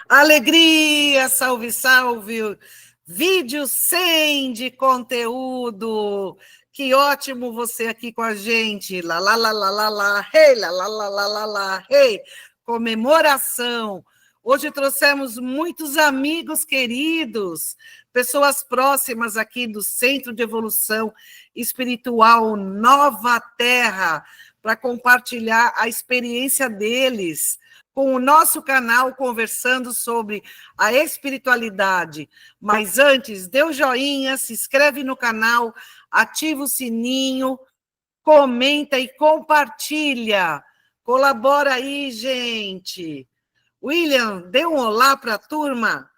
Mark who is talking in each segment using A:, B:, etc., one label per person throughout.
A: Alegria, salve, salve! Vídeo 100 de conteúdo. Que ótimo você aqui com a gente. Lá, lá, lá, lá, lá, lá, hey, lá, lá, lá, lá, lá, lá, hey. Comemoração. Hoje trouxemos muitos amigos queridos, pessoas próximas aqui do Centro de Evolução Espiritual Nova Terra, para compartilhar a experiência deles com o nosso canal conversando sobre a espiritualidade. Mas antes, dê o joinha, se inscreve no canal, ativa o sininho, comenta e compartilha. Colabora aí, gente. William, dê um olá para a turma.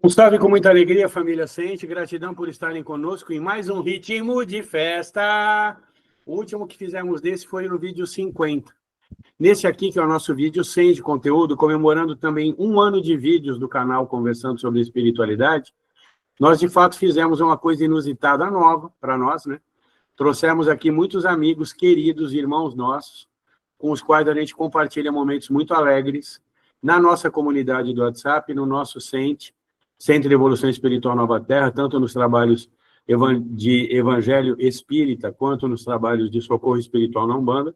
B: Salve com muita alegria, família Sente. Gratidão por estarem conosco em mais um ritmo de festa. O último que fizemos desse foi no vídeo 50. Nesse aqui, que é o nosso vídeo 100 de conteúdo, comemorando também 1 ano de vídeos do canal conversando sobre espiritualidade, nós, de fato, fizemos uma coisa inusitada nova para nós, né? Trouxemos aqui muitos amigos queridos, irmãos nossos, com os quais a gente compartilha momentos muito alegres na nossa comunidade do WhatsApp, no nosso Centro de Evolução Espiritual Nova Terra, tanto nos trabalhos de Evangelho Espírita, quanto nos trabalhos de Socorro Espiritual na Umbanda,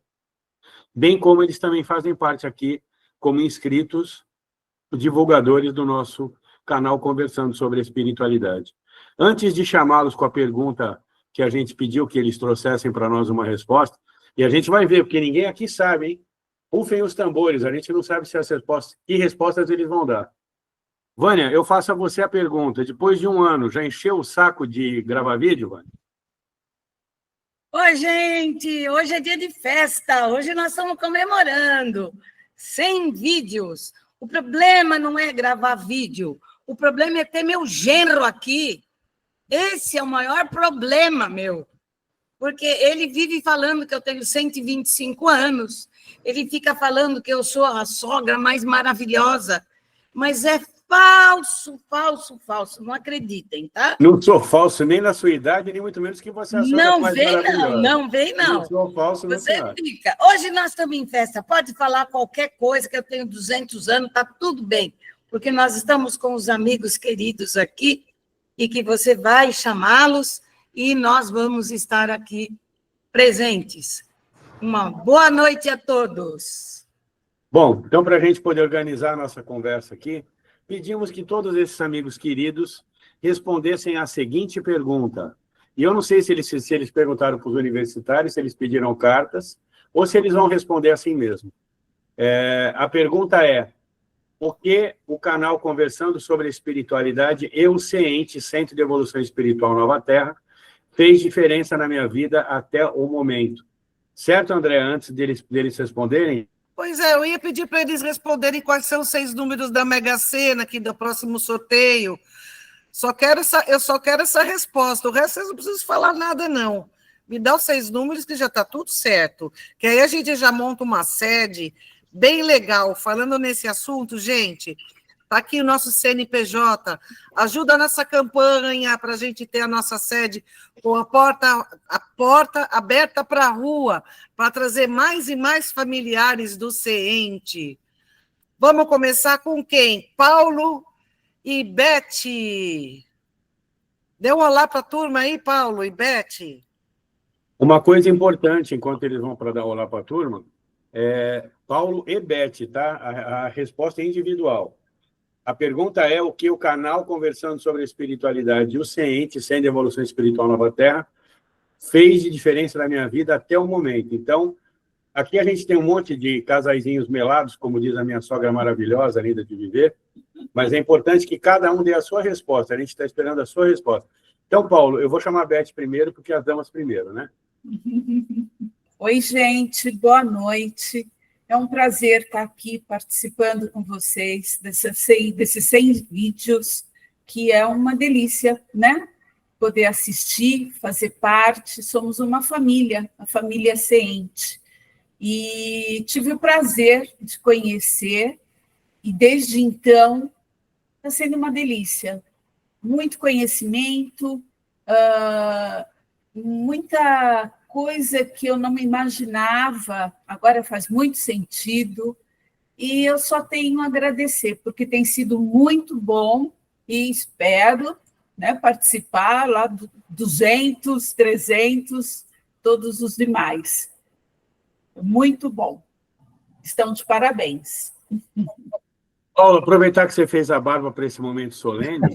B: bem como eles também fazem parte aqui como inscritos, divulgadores do nosso canal Conversando sobre a Espiritualidade. Antes de chamá-los com a pergunta que a gente pediu que eles trouxessem para nós uma resposta, e a gente vai ver, porque ninguém aqui sabe, hein? Rufem os tambores, a gente não sabe se as respostas, que respostas eles vão dar. Vânia, eu faço a você a pergunta, depois de 1 ano, já encheu o saco de gravar vídeo, Vânia?
C: Oi, gente! Hoje é dia de festa, hoje nós estamos comemorando 100 vídeos. O problema não é gravar vídeo, o problema é ter meu genro aqui. Esse é o maior problema, meu. Porque ele vive falando que eu tenho 125 anos, ele fica falando que eu sou a sogra mais maravilhosa, mas é falso, falso, falso. Não acreditem, tá?
B: Não sou falso nem na sua idade, nem muito menos que você é a sogra mais maravilhosa.
C: Não vem, não.
B: Não sou falso, não,
C: você fica. Hoje nós estamos em festa, pode falar qualquer coisa, que eu tenho 200 anos, está tudo bem, porque nós estamos com os amigos queridos aqui e que você vai chamá-los e nós vamos estar aqui presentes. Uma boa noite a todos.
B: Bom, então, para a gente poder organizar a nossa conversa aqui, pedimos que todos esses amigos queridos respondessem a seguinte pergunta. E eu não sei se eles perguntaram para os universitários, se eles pediram cartas, ou se eles vão responder assim mesmo. A pergunta é: por que o canal Conversando sobre a Espiritualidade e o CENTE, Centro de Evolução Espiritual Nova Terra, fez diferença na minha vida até o momento? Certo, André, antes deles responderem?
A: Pois é, eu ia pedir para eles responderem quais são os 6 números da Mega Sena aqui do próximo sorteio. Eu só quero essa resposta. O resto vocês não precisam falar nada, não. Me dá os 6 números que já está tudo certo. Que aí a gente já monta uma sede bem legal. Falando nesse assunto, gente, está aqui o nosso CNPJ. Ajuda nessa campanha para a gente ter a nossa sede com a porta aberta para a rua, para trazer mais e mais familiares do CENTE. Vamos começar com quem? Paulo e Beth. Dê um olá para a turma aí, Paulo e Beth.
B: Uma coisa importante, enquanto eles vão para dar olá para a turma, Paulo e Beth, tá? A resposta é individual. A pergunta é o que o canal Conversando sobre a Espiritualidade e o CENTE, Centro de Evolução Espiritual Nova Terra, fez de diferença na minha vida até o momento. Então, aqui a gente tem um monte de casaizinhos melados, como diz a minha sogra maravilhosa, linda de viver, mas é importante que cada um dê a sua resposta. A gente está esperando a sua resposta. Então, Paulo, eu vou chamar a Beth primeiro, porque as damas primeiro, né?
D: Oi, gente, boa noite. É um prazer estar aqui participando com vocês desses 100 vídeos, que é uma delícia, né? Poder assistir, fazer parte. Somos uma família, a família CENTE. E tive o prazer de conhecer, e desde então está sendo uma delícia. Muito conhecimento, muita coisa que eu não me imaginava, agora faz muito sentido, e eu só tenho a agradecer, porque tem sido muito bom e espero, né, participar lá do 200, 300, todos os demais. Muito bom. Estão de parabéns.
B: Paulo, aproveitar que você fez a barba para esse momento solene,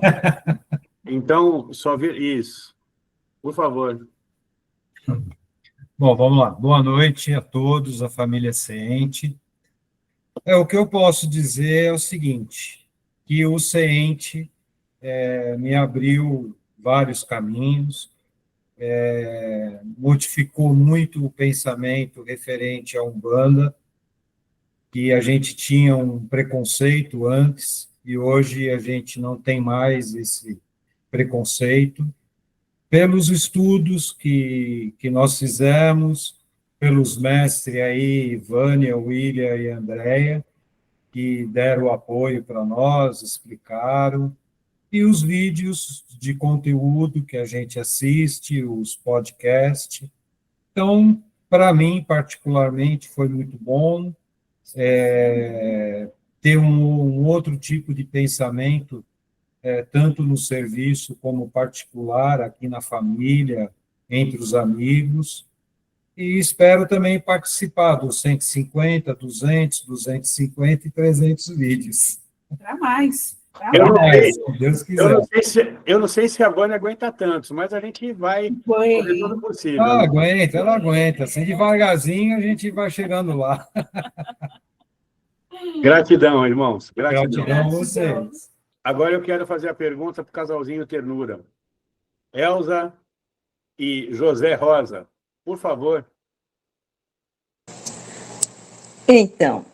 B: então, só ver isso. Por favor.
E: Bom, vamos lá. Boa noite a todos, a família Ciente. O que eu posso dizer é o seguinte, que o Ciente me abriu vários caminhos, modificou muito o pensamento referente à Umbanda, que a gente tinha um preconceito antes, e hoje a gente não tem mais esse preconceito. Pelos estudos que nós fizemos, pelos mestres aí, Vânia, William e Andréia, que deram apoio para nós, explicaram, e os vídeos de conteúdo que a gente assiste, os podcasts. Então, para mim, particularmente, foi muito bom ter um outro tipo de pensamento, tanto no serviço como particular, aqui na família, entre os amigos, e espero também participar dos 150, 200, 250 e 300 vídeos.
D: Para mais.
E: Se Deus quiser.
B: Eu não sei se a Vânia aguenta tantos, mas a gente vai fazer tudo possível.
E: Ela aguenta. Assim, devagarzinho, a gente vai chegando lá.
B: Gratidão, irmãos.
E: Gratidão a vocês.
B: Agora eu quero fazer a pergunta para o casalzinho Ternura. Elza e José Rosa, por favor.
F: Então,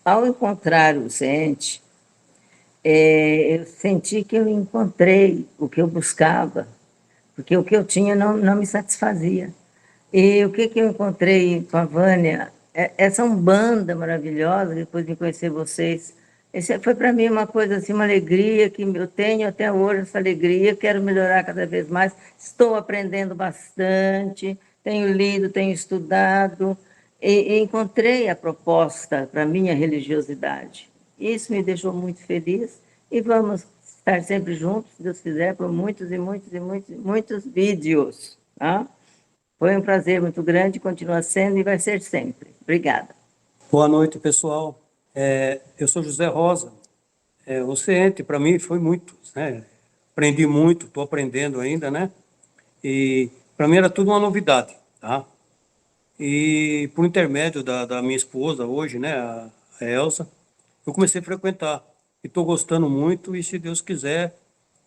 F: ao encontrar o Ciente, eu senti que eu encontrei o que eu buscava, porque o que eu tinha não me satisfazia. E o que eu encontrei com a Vânia, essa Umbanda maravilhosa, depois de conhecer vocês, esse foi para mim uma coisa assim, uma alegria que eu tenho até hoje, essa alegria, quero melhorar cada vez mais, estou aprendendo bastante, tenho lido, tenho estudado, e encontrei a proposta para a minha religiosidade. Isso me deixou muito feliz e vamos estar sempre juntos, se Deus quiser, por muitos e muitos e muitos, muitos vídeos. Tá? Foi um prazer muito grande, continua sendo e vai ser sempre. Obrigada.
G: Boa noite, pessoal. Eu sou José Rosa. O Ciente, para mim, foi muito, né? Aprendi muito, estou aprendendo ainda, né? E para mim era tudo uma novidade, tá? E por intermédio da minha esposa hoje, né, a Elza, eu comecei a frequentar. E estou gostando muito e, se Deus quiser,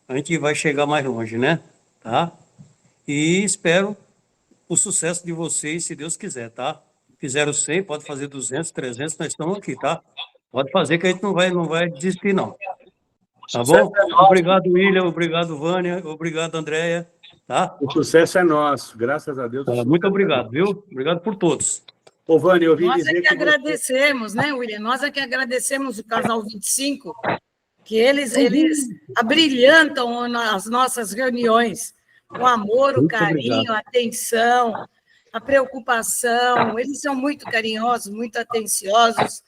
G: a gente vai chegar mais longe, né? Tá? E espero o sucesso de vocês, se Deus quiser, tá? Fizeram 100, pode fazer 200, 300, nós estamos aqui, tá? Pode fazer que a gente não vai desistir, não. Tá bom? Obrigado, William, obrigado, Vânia, obrigado, Andréia, tá?
B: O sucesso é nosso, graças a Deus.
G: Muito obrigado, viu? Obrigado por todos.
B: Ô, Vânia, eu ouvi
C: Nós
B: dizer
C: é que agradecemos, né, William? Nós é que agradecemos o Casal 25, que eles abrilhantam as nossas reuniões. O amor, o
G: Muito
C: carinho,
G: obrigado.
C: a atenção, a preocupação. Eles são muito carinhosos, muito atenciosos,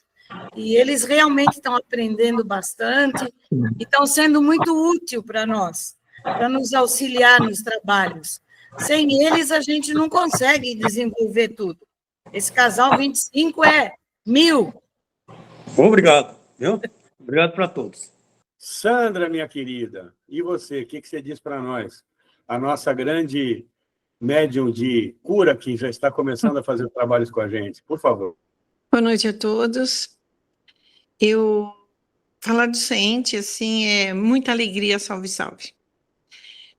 C: e eles realmente estão aprendendo bastante e estão sendo muito útil para nós, para nos auxiliar nos trabalhos. Sem eles, a gente não consegue desenvolver tudo. Esse Casal 25 é 1000.
G: Obrigado, viu? Obrigado para todos.
B: Sandra, minha querida, e você, o que você diz para nós? A nossa grande médium de cura que já está começando a fazer trabalhos com a gente, por favor.
H: Boa noite a todos. Falar do Ciente, assim, é muita alegria, salve, salve.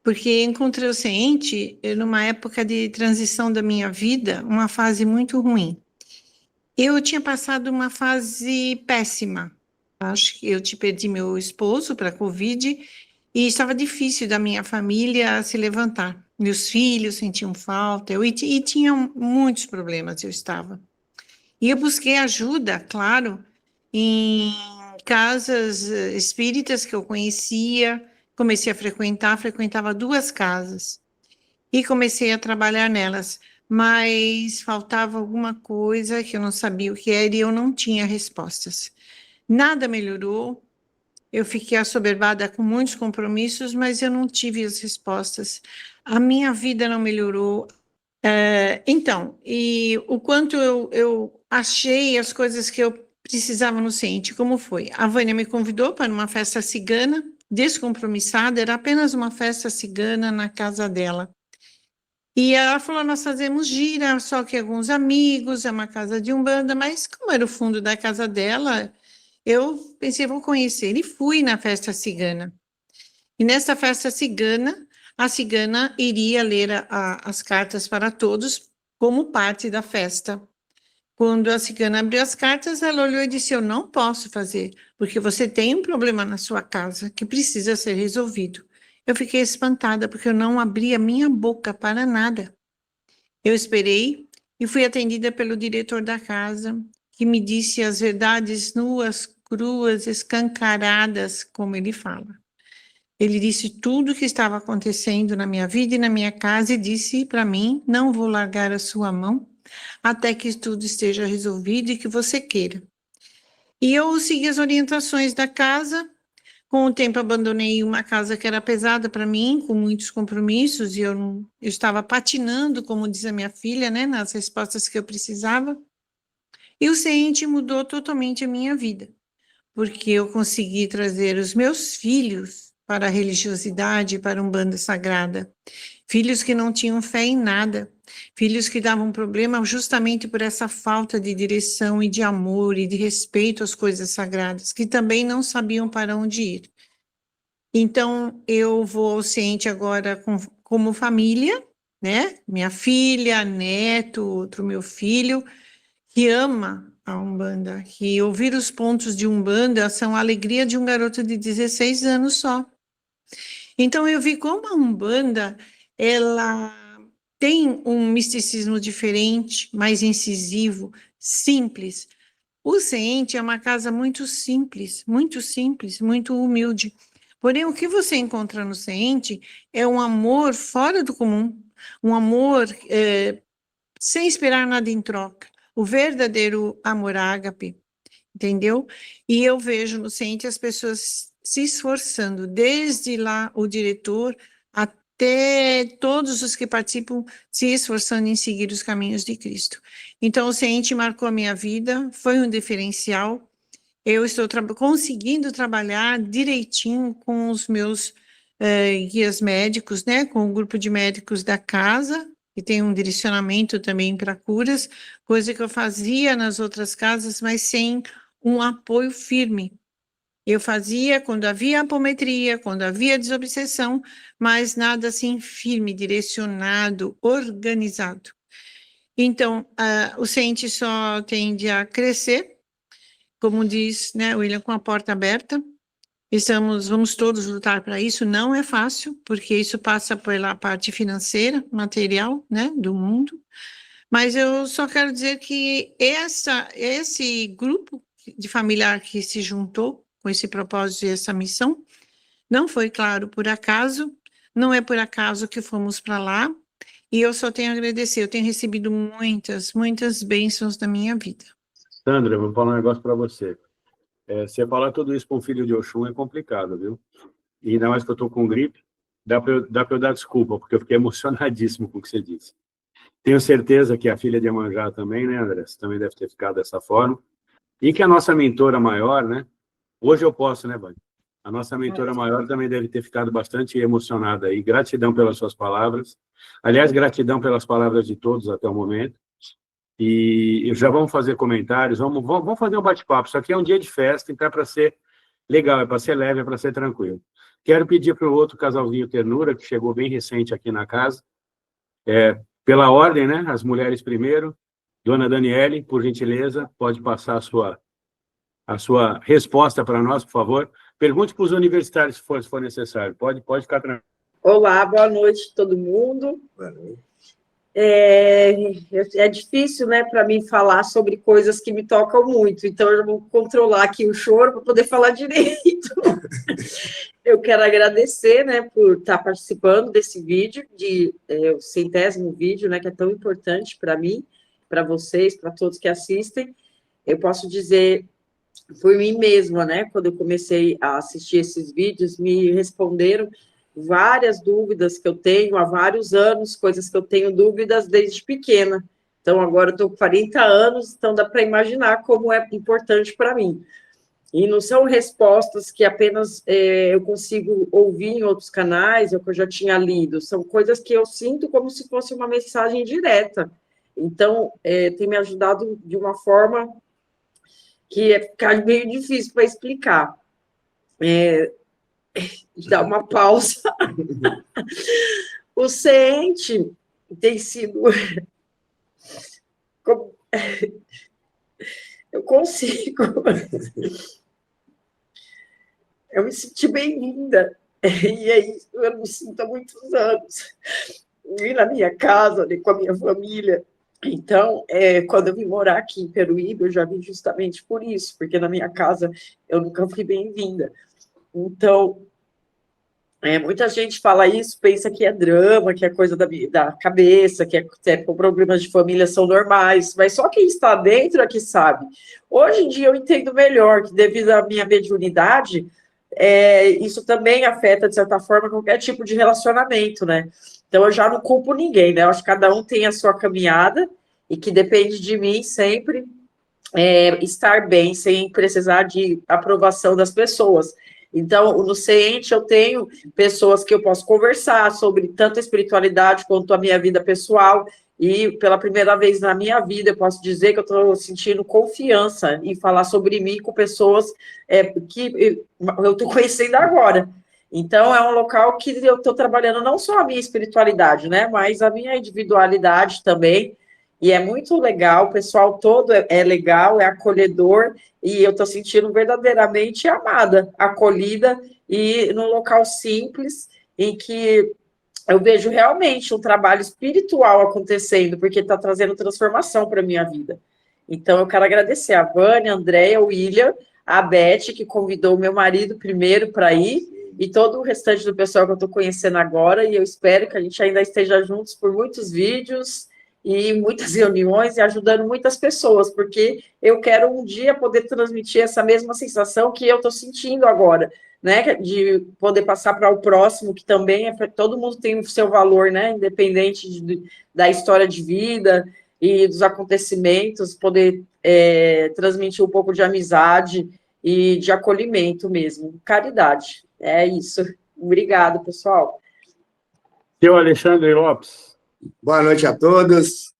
H: Porque encontrei o Ciente numa época de transição da minha vida, uma fase muito ruim. Eu tinha passado uma fase péssima. Acho que eu perdi meu esposo para a Covid e estava difícil da minha família se levantar. Meus filhos sentiam falta, e tinha muitos problemas, eu estava. E eu busquei ajuda, claro, em casas espíritas que eu conhecia, comecei a frequentava 2 casas e comecei a trabalhar nelas, mas faltava alguma coisa que eu não sabia o que era e eu não tinha respostas. Nada melhorou, eu fiquei assoberbada com muitos compromissos, mas eu não tive as respostas. A minha vida não melhorou. Então, e o quanto eu achei as coisas que eu precisava no CENTE, como foi? A Vânia me convidou para uma festa cigana, descompromissada, era apenas uma festa cigana na casa dela. E ela falou, nós fazemos gira, só que alguns amigos, é uma casa de umbanda, mas como era o fundo da casa dela, eu pensei, vou conhecer, e fui na festa cigana. E nessa festa cigana, a cigana iria ler as cartas para todos como parte da festa. Quando a cigana abriu as cartas, ela olhou e disse, eu não posso fazer, porque você tem um problema na sua casa que precisa ser resolvido. Eu fiquei espantada, porque eu não abri a minha boca para nada. Eu esperei e fui atendida pelo diretor da casa, que me disse as verdades nuas, cruas, escancaradas, como ele fala. Ele disse tudo o que estava acontecendo na minha vida e na minha casa e disse para mim, não vou largar a sua mão até que tudo esteja resolvido e que você queira. E eu segui as orientações da casa. Com o tempo abandonei uma casa que era pesada para mim, com muitos compromissos, e eu estava patinando, como diz a minha filha, né, nas respostas que eu precisava. E o CENTE mudou totalmente a minha vida, porque eu consegui trazer os meus filhos para a religiosidade, para a Umbanda Sagrada. Filhos que não tinham fé em nada, filhos que davam problema justamente por essa falta de direção e de amor e de respeito às coisas sagradas, que também não sabiam para onde ir. Então, eu vou ao CENTE agora como família, né? Minha filha, neto, outro meu filho, que ama a Umbanda, que ouvir os pontos de Umbanda são a alegria de um garoto de 16 anos só. Então, eu vi como a Umbanda, ela tem um misticismo diferente, mais incisivo, simples. O CENTE é uma casa muito simples, muito humilde. Porém, o que você encontra no CENTE é um amor fora do comum, um amor sem esperar nada em troca, o verdadeiro amor ágape, entendeu? E eu vejo no CENTE as pessoas se esforçando, desde lá o diretor até todos os que participam se esforçando em seguir os caminhos de Cristo. Então, o CENTE marcou a minha vida, foi um diferencial. Eu estou conseguindo trabalhar direitinho com os meus guias médicos, né, com o grupo de médicos da casa, que tem um direcionamento também para curas, coisa que eu fazia nas outras casas, mas sem um apoio firme. Eu fazia quando havia apometria, quando havia desobsessão, mas nada assim firme, direcionado, organizado. Então, o CENTE só tende a crescer, como diz, né, William, com a porta aberta. Vamos todos lutar para isso. Não é fácil, porque isso passa pela parte financeira, material, né, do mundo. Mas eu só quero dizer que esse grupo de familiar que se juntou com esse propósito e essa missão, não foi, claro, por acaso, não é por acaso que fomos para lá, e eu só tenho a agradecer, eu tenho recebido muitas bênçãos na minha vida.
B: Sandra, eu vou falar um negócio para você. Você falar tudo isso para um filho de Oxum é complicado, viu? E ainda mais que eu estou com gripe, dá para eu dar desculpa, porque eu fiquei emocionadíssimo com o que você disse. Tenho certeza que a filha de Iemanjá também, né, André? Você também deve ter ficado dessa forma. E que a nossa mentora maior, né? Hoje eu posso, né, Vânia? A nossa mentora maior também deve ter ficado bastante emocionada aí. Gratidão pelas suas palavras. Aliás, gratidão pelas palavras de todos até o momento. E já vamos fazer comentários, vamos fazer um bate-papo. Isso aqui é um dia de festa, então é para ser legal, é para ser leve, é para ser tranquilo. Quero pedir para o outro casalzinho Ternura, que chegou bem recente aqui na casa, pela ordem, né? As mulheres primeiro. Dona Daniele, por gentileza, pode passar a sua resposta para nós, por favor. Pergunte para os universitários se for necessário. Pode ficar tranquilo.
I: Olá, boa noite a todo mundo.
B: Boa noite.
I: é difícil, né, para mim falar sobre coisas que me tocam muito, então eu vou controlar aqui o choro para poder falar direito. Eu quero agradecer, né, por estar participando desse vídeo, o 100º vídeo, né, que é tão importante para mim, para vocês, para todos que assistem. Eu posso dizer por mim mesma, né, quando eu comecei a assistir esses vídeos, me responderam várias dúvidas que eu tenho há vários anos, coisas que eu tenho dúvidas desde pequena. Então, agora eu estou com 40 anos, então dá para imaginar como é importante para mim. E não são respostas que apenas eu consigo ouvir em outros canais, ou que eu já tinha lido, são coisas que eu sinto como se fosse uma mensagem direta. Então, tem me ajudado de uma forma que ficar meio difícil para explicar. Dar uma pausa. O CENTE tem sido... Eu consigo... Eu me senti bem-vinda. E é isso, eu me sinto há muitos anos. Ir na minha casa, com a minha família. Então, quando eu vim morar aqui em Peruíbe, eu já vim justamente por isso, porque na minha casa eu nunca fui bem-vinda. Então, muita gente fala isso, pensa que é drama, que é coisa da cabeça, que problemas de família são normais, mas só quem está dentro é que sabe. Hoje em dia eu entendo melhor que, devido à minha mediunidade, isso também afeta, de certa forma, qualquer tipo de relacionamento, né? Então, eu já não culpo ninguém, né? Eu acho que cada um tem a sua caminhada e que depende de mim sempre estar bem, sem precisar de aprovação das pessoas. Então, no CENTE, eu tenho pessoas que eu posso conversar sobre tanto a espiritualidade quanto a minha vida pessoal, e pela primeira vez na minha vida, eu posso dizer que eu estou sentindo confiança em falar sobre mim com pessoas que eu estou conhecendo agora. Então, é um local que eu estou trabalhando não só a minha espiritualidade, né, mas a minha individualidade também, e é muito legal, o pessoal todo é legal, é acolhedor, e eu estou sentindo verdadeiramente amada, acolhida, e num local simples, em que eu vejo realmente um trabalho espiritual acontecendo, porque está trazendo transformação para a minha vida. Então, eu quero agradecer a Vânia, a Andréia, o William, a Beth, que convidou o meu marido primeiro para ir, e todo o restante do pessoal que eu estou conhecendo agora, e eu espero que a gente ainda esteja juntos por muitos vídeos e muitas reuniões e ajudando muitas pessoas, porque eu quero um dia poder transmitir essa mesma sensação que eu estou sentindo agora, né, de poder passar para o próximo, que também todo mundo tem o seu valor, né, independente da história de vida e dos acontecimentos, poder transmitir um pouco de amizade e de acolhimento mesmo, caridade. É isso. Obrigado, pessoal.
B: Seu Alexandre Lopes.
J: Boa noite a todos.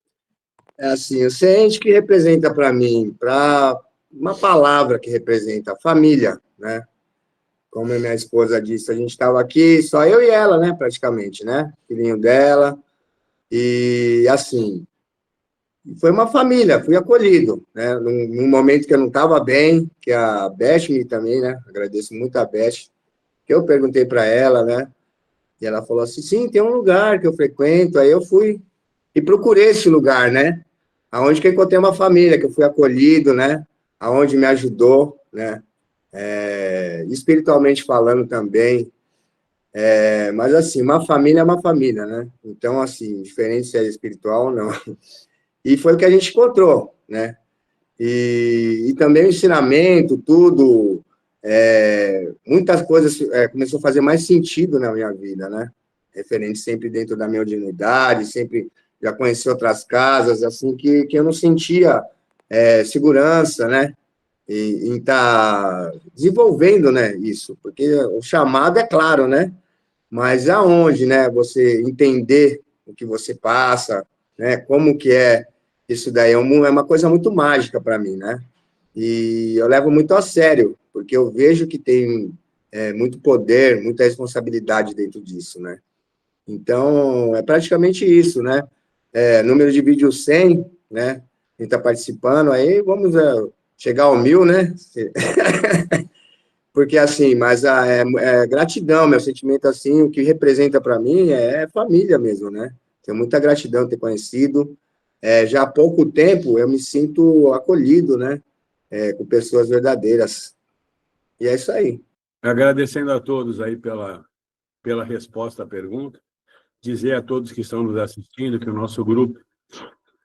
J: Assim, o CENTE que representa para mim, uma palavra que representa família, né? Como a minha esposa disse, a gente estava aqui, só eu e ela, né, praticamente, né? Filhinho dela. E, assim, foi uma família, fui acolhido, né? Num momento que eu não estava bem, que a Beth também, né? Agradeço muito a Beth, que eu perguntei para ela, né? E ela falou assim, sim, tem um lugar que eu frequento. Aí eu fui e procurei esse lugar, né? Aonde que eu encontrei uma família, que eu fui acolhido, né? Aonde me ajudou, né? Espiritualmente falando também. Mas, assim, uma família é uma família, né? Então, assim, diferente se é espiritual ou não. E foi o que a gente encontrou, né? E também o ensinamento, tudo... muitas coisas começou a fazer mais sentido na minha vida, né? Referente sempre dentro da minha dignidade, sempre já conheci outras casas, assim, que eu não sentia segurança, né? Em estar desenvolvendo, né, isso, porque o chamado é claro, né? Mas aonde, né, você entender o que você passa, né? Como que é isso daí, é uma coisa muito mágica para mim, né? E eu levo muito a sério, porque eu vejo que tem muito poder, muita responsabilidade dentro disso, né? Então, é praticamente isso, né? Número de vídeos 100, né? Quem está participando aí, vamos chegar ao 1000, né? Porque, assim, mas gratidão, meu sentimento, assim, o que representa para mim é família mesmo, né? Tenho muita gratidão de ter conhecido. Já há pouco tempo eu me sinto acolhido, né? Com pessoas verdadeiras. E é isso aí.
B: Agradecendo a todos aí pela resposta à pergunta. Dizer a todos que estão nos assistindo que o nosso grupo,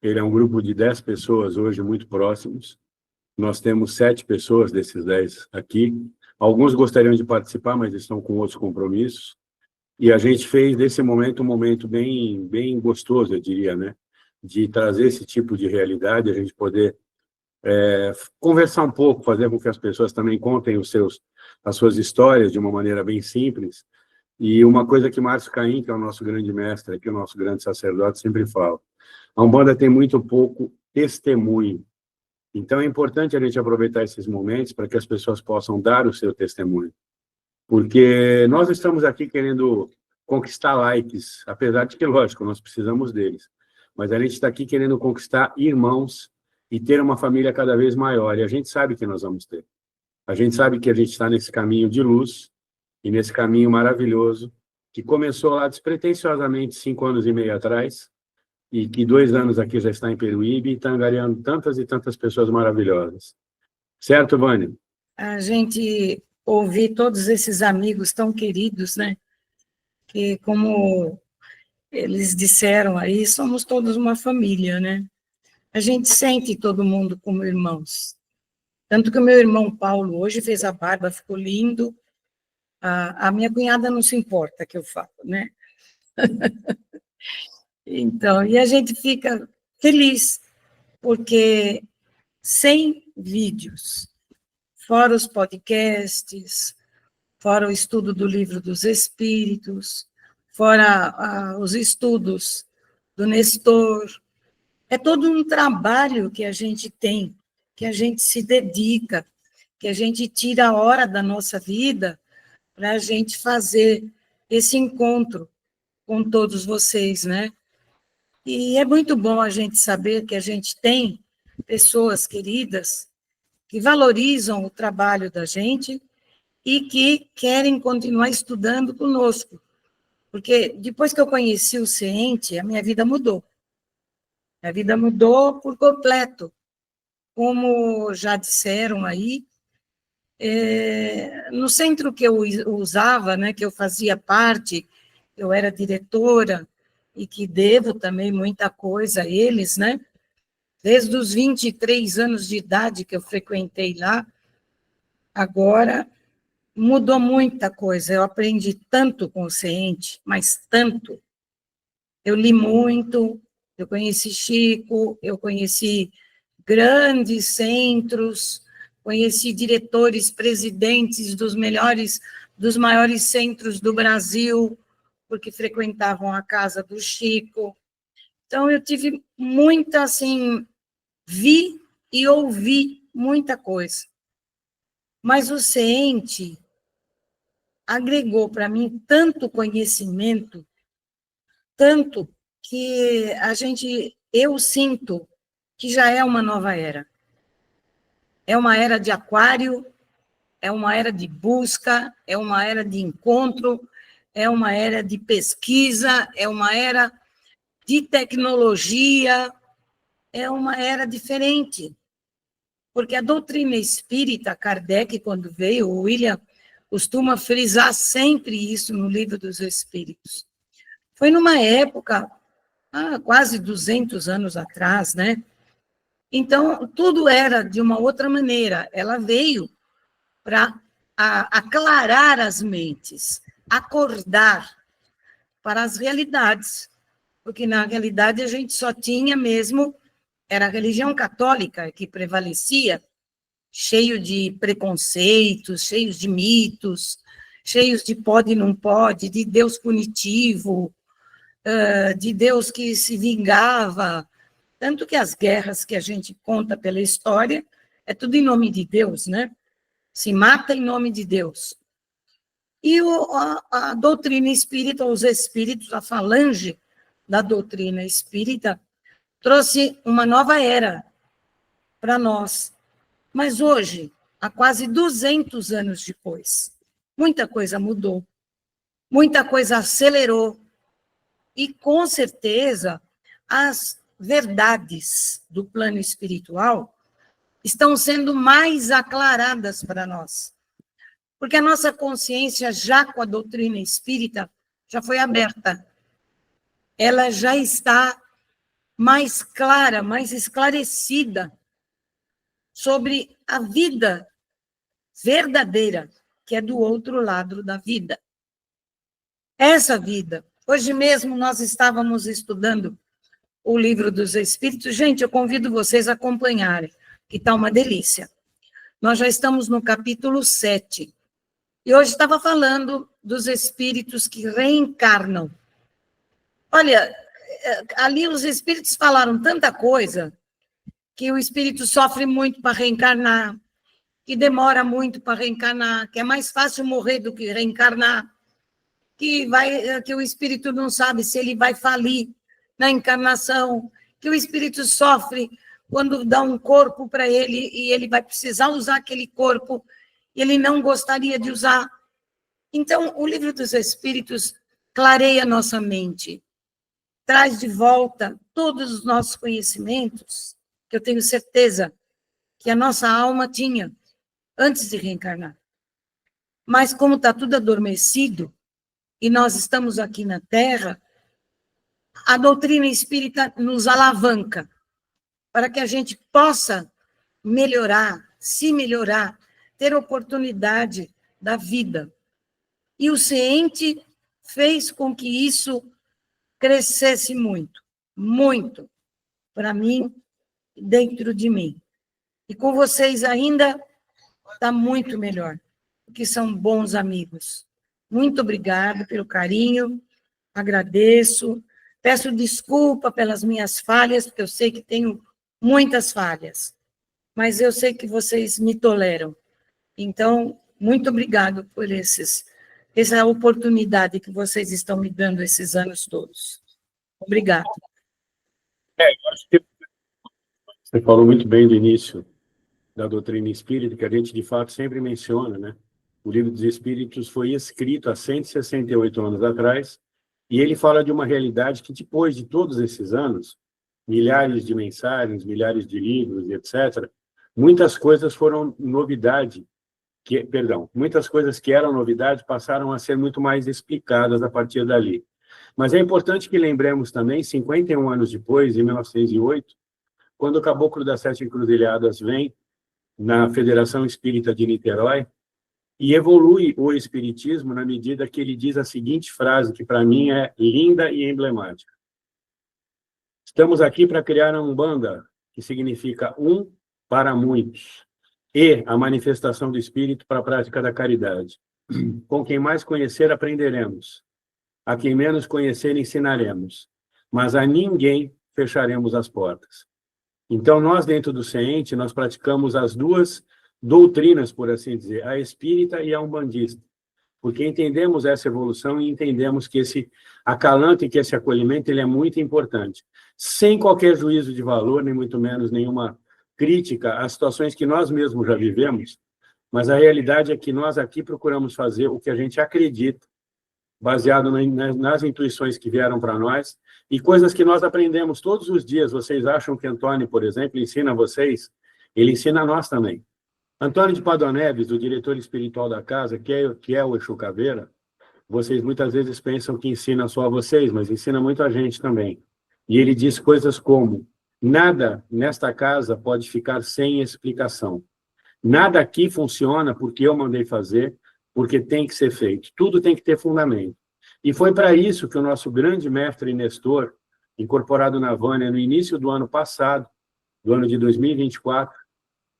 B: ele é um grupo de 10 pessoas hoje muito próximos. Nós temos 7 pessoas desses 10 aqui. Alguns gostariam de participar, mas estão com outros compromissos. E a gente fez desse momento um momento bem, bem gostoso, eu diria, né? De trazer esse tipo de realidade, a gente poder conversar um pouco, fazer com que as pessoas também contem as suas histórias de uma maneira bem simples. E uma coisa que Márcio Caim, que é o nosso grande mestre aqui, o nosso grande sacerdote, sempre fala: a Umbanda tem muito pouco testemunho. Então é importante a gente aproveitar esses momentos para que as pessoas possam dar o seu testemunho. Porque nós estamos aqui querendo conquistar likes, apesar de que, lógico, nós precisamos deles. Mas a gente está aqui querendo conquistar irmãos e ter uma família cada vez maior. E a gente sabe que nós vamos ter. A gente sabe que a gente está nesse caminho de luz e nesse caminho maravilhoso que começou lá despretensiosamente 5 anos e meio atrás e que 2 anos aqui já está em Peruíbe e está angariando tantas e tantas pessoas maravilhosas. Certo, Vânia?
C: A gente ouvir todos esses amigos tão queridos, né? Que, como eles disseram aí, somos todos uma família, né? A gente sente todo mundo como irmãos. Tanto que o meu irmão Paulo hoje fez a barba, ficou lindo. A minha cunhada não se importa que eu falo, né? Então, e a gente fica feliz, porque 100 vídeos, fora os podcasts, fora o estudo do Livro dos Espíritos, fora os estudos do Nestor, é todo um trabalho que a gente tem, que a gente se dedica, que a gente tira a hora da nossa vida para a gente fazer esse encontro com todos vocês, né? E é muito bom a gente saber que a gente tem pessoas queridas que valorizam o trabalho da gente e que querem continuar estudando conosco. Porque depois que eu conheci o CENTE, a minha vida mudou. A vida mudou por completo. Como já disseram aí, no centro que eu usava, né, que eu fazia parte, eu era diretora, e que devo também muita coisa a eles, né? Desde os 23 anos de idade que eu frequentei lá, agora mudou muita coisa. Eu aprendi tanto com o CENTE, mas tanto. Eu li muito, eu conheci Chico, eu conheci grandes centros, conheci diretores, presidentes dos maiores centros do Brasil, porque frequentavam a casa do Chico. Então, eu tive muita, assim, vi e ouvi muita coisa. Mas o CENTE agregou para mim tanto conhecimento, tanto que eu sinto que já é uma nova era. É uma era de aquário, é uma era de busca, é uma era de encontro, é uma era de pesquisa, é uma era de tecnologia, é uma era diferente. Porque a doutrina espírita, Kardec, quando veio, o William costuma frisar sempre isso no Livro dos Espíritos. Foi numa época, quase 200 anos atrás, né? Então, tudo era de uma outra maneira. Ela veio para aclarar as mentes, acordar para as realidades, porque na realidade a gente só tinha mesmo, era a religião católica que prevalecia, cheio de preconceitos, cheios de mitos, cheios de pode e não pode, de Deus punitivo, de Deus que se vingava, tanto que as guerras que a gente conta pela história, é tudo em nome de Deus, né? Se mata em nome de Deus. E a doutrina espírita, os espíritos, a falange da doutrina espírita, trouxe uma nova era para nós. Mas hoje, há quase 200 anos depois, muita coisa mudou, muita coisa acelerou. E, com certeza, as verdades do plano espiritual estão sendo mais aclaradas para nós. Porque a nossa consciência, já com a doutrina espírita, já foi aberta. Ela já está mais clara, mais esclarecida sobre a vida verdadeira, que é do outro lado da vida. Essa vida. Hoje mesmo nós estávamos estudando o Livro dos Espíritos. Gente, eu convido vocês a acompanharem, que está uma delícia. Nós já estamos no capítulo 7. E hoje estava falando dos espíritos que reencarnam. Olha, ali os espíritos falaram tanta coisa, que o espírito sofre muito para reencarnar, que demora muito para reencarnar, que é mais fácil morrer do que reencarnar, que o espírito não sabe se ele vai falir na encarnação, que o espírito sofre quando dá um corpo para ele e ele vai precisar usar aquele corpo e ele não gostaria de usar. Então, o Livro dos Espíritos clareia nossa mente, traz de volta todos os nossos conhecimentos, que eu tenho certeza que a nossa alma tinha antes de reencarnar. Mas como está tudo adormecido, e nós estamos aqui na Terra, a doutrina espírita nos alavanca para que a gente possa melhorar, se melhorar, ter oportunidade da vida. E o CENTE fez com que isso crescesse muito, muito, para mim, dentro de mim. E com vocês ainda está muito melhor, porque são bons amigos. Muito obrigada pelo carinho, agradeço, peço desculpa pelas minhas falhas, porque eu sei que tenho muitas falhas, mas eu sei que vocês me toleram. Então, muito obrigado por essa oportunidade que vocês estão me dando esses anos todos. Obrigada.
B: Eu acho que você falou muito bem do início da doutrina espírita, que a gente, de fato, sempre menciona, né? O Livro dos Espíritos foi escrito há 168 anos atrás, e ele fala de uma realidade que, depois de todos esses anos, milhares de mensagens, milhares de livros, etc., muitas coisas foram novidade, muitas coisas que eram novidade passaram a ser muito mais explicadas a partir dali. Mas é importante que lembremos também, 51 anos depois, em 1908, quando o Caboclo das Sete Encruzilhadas vem na Federação Espírita de Niterói, e evolui o espiritismo na medida que ele diz a seguinte frase, que para mim é linda e emblemática. Estamos aqui para criar a Umbanda, que significa um para muitos, e a manifestação do espírito para a prática da caridade. Com quem mais conhecer, aprenderemos. A quem menos conhecer, ensinaremos. Mas a ninguém fecharemos as portas. Então, nós, dentro do CENTE, nós praticamos as duas doutrinas, por assim dizer, a espírita e a umbandista, porque entendemos essa evolução e entendemos que esse acalanto e que esse acolhimento ele é muito importante, sem qualquer juízo de valor, nem muito menos nenhuma crítica às situações que nós mesmos já vivemos, mas a realidade é que nós aqui procuramos fazer o que a gente acredita, baseado nas intuições que vieram para nós, e coisas que nós aprendemos todos os dias. Vocês acham que Antônio, por exemplo, ensina a vocês? Ele ensina a nós também. Antônio de Padua Neves, o diretor espiritual da casa, que é o Exu Caveira, vocês muitas vezes pensam que ensina só a vocês, mas ensina muito a gente também. E ele diz coisas como: nada nesta casa pode ficar sem explicação. Nada aqui funciona porque eu mandei fazer, porque tem que ser feito. Tudo tem que ter fundamento. E foi para isso que o nosso grande mestre Nestor, incorporado na Vânia no início do ano passado, do ano de 2024,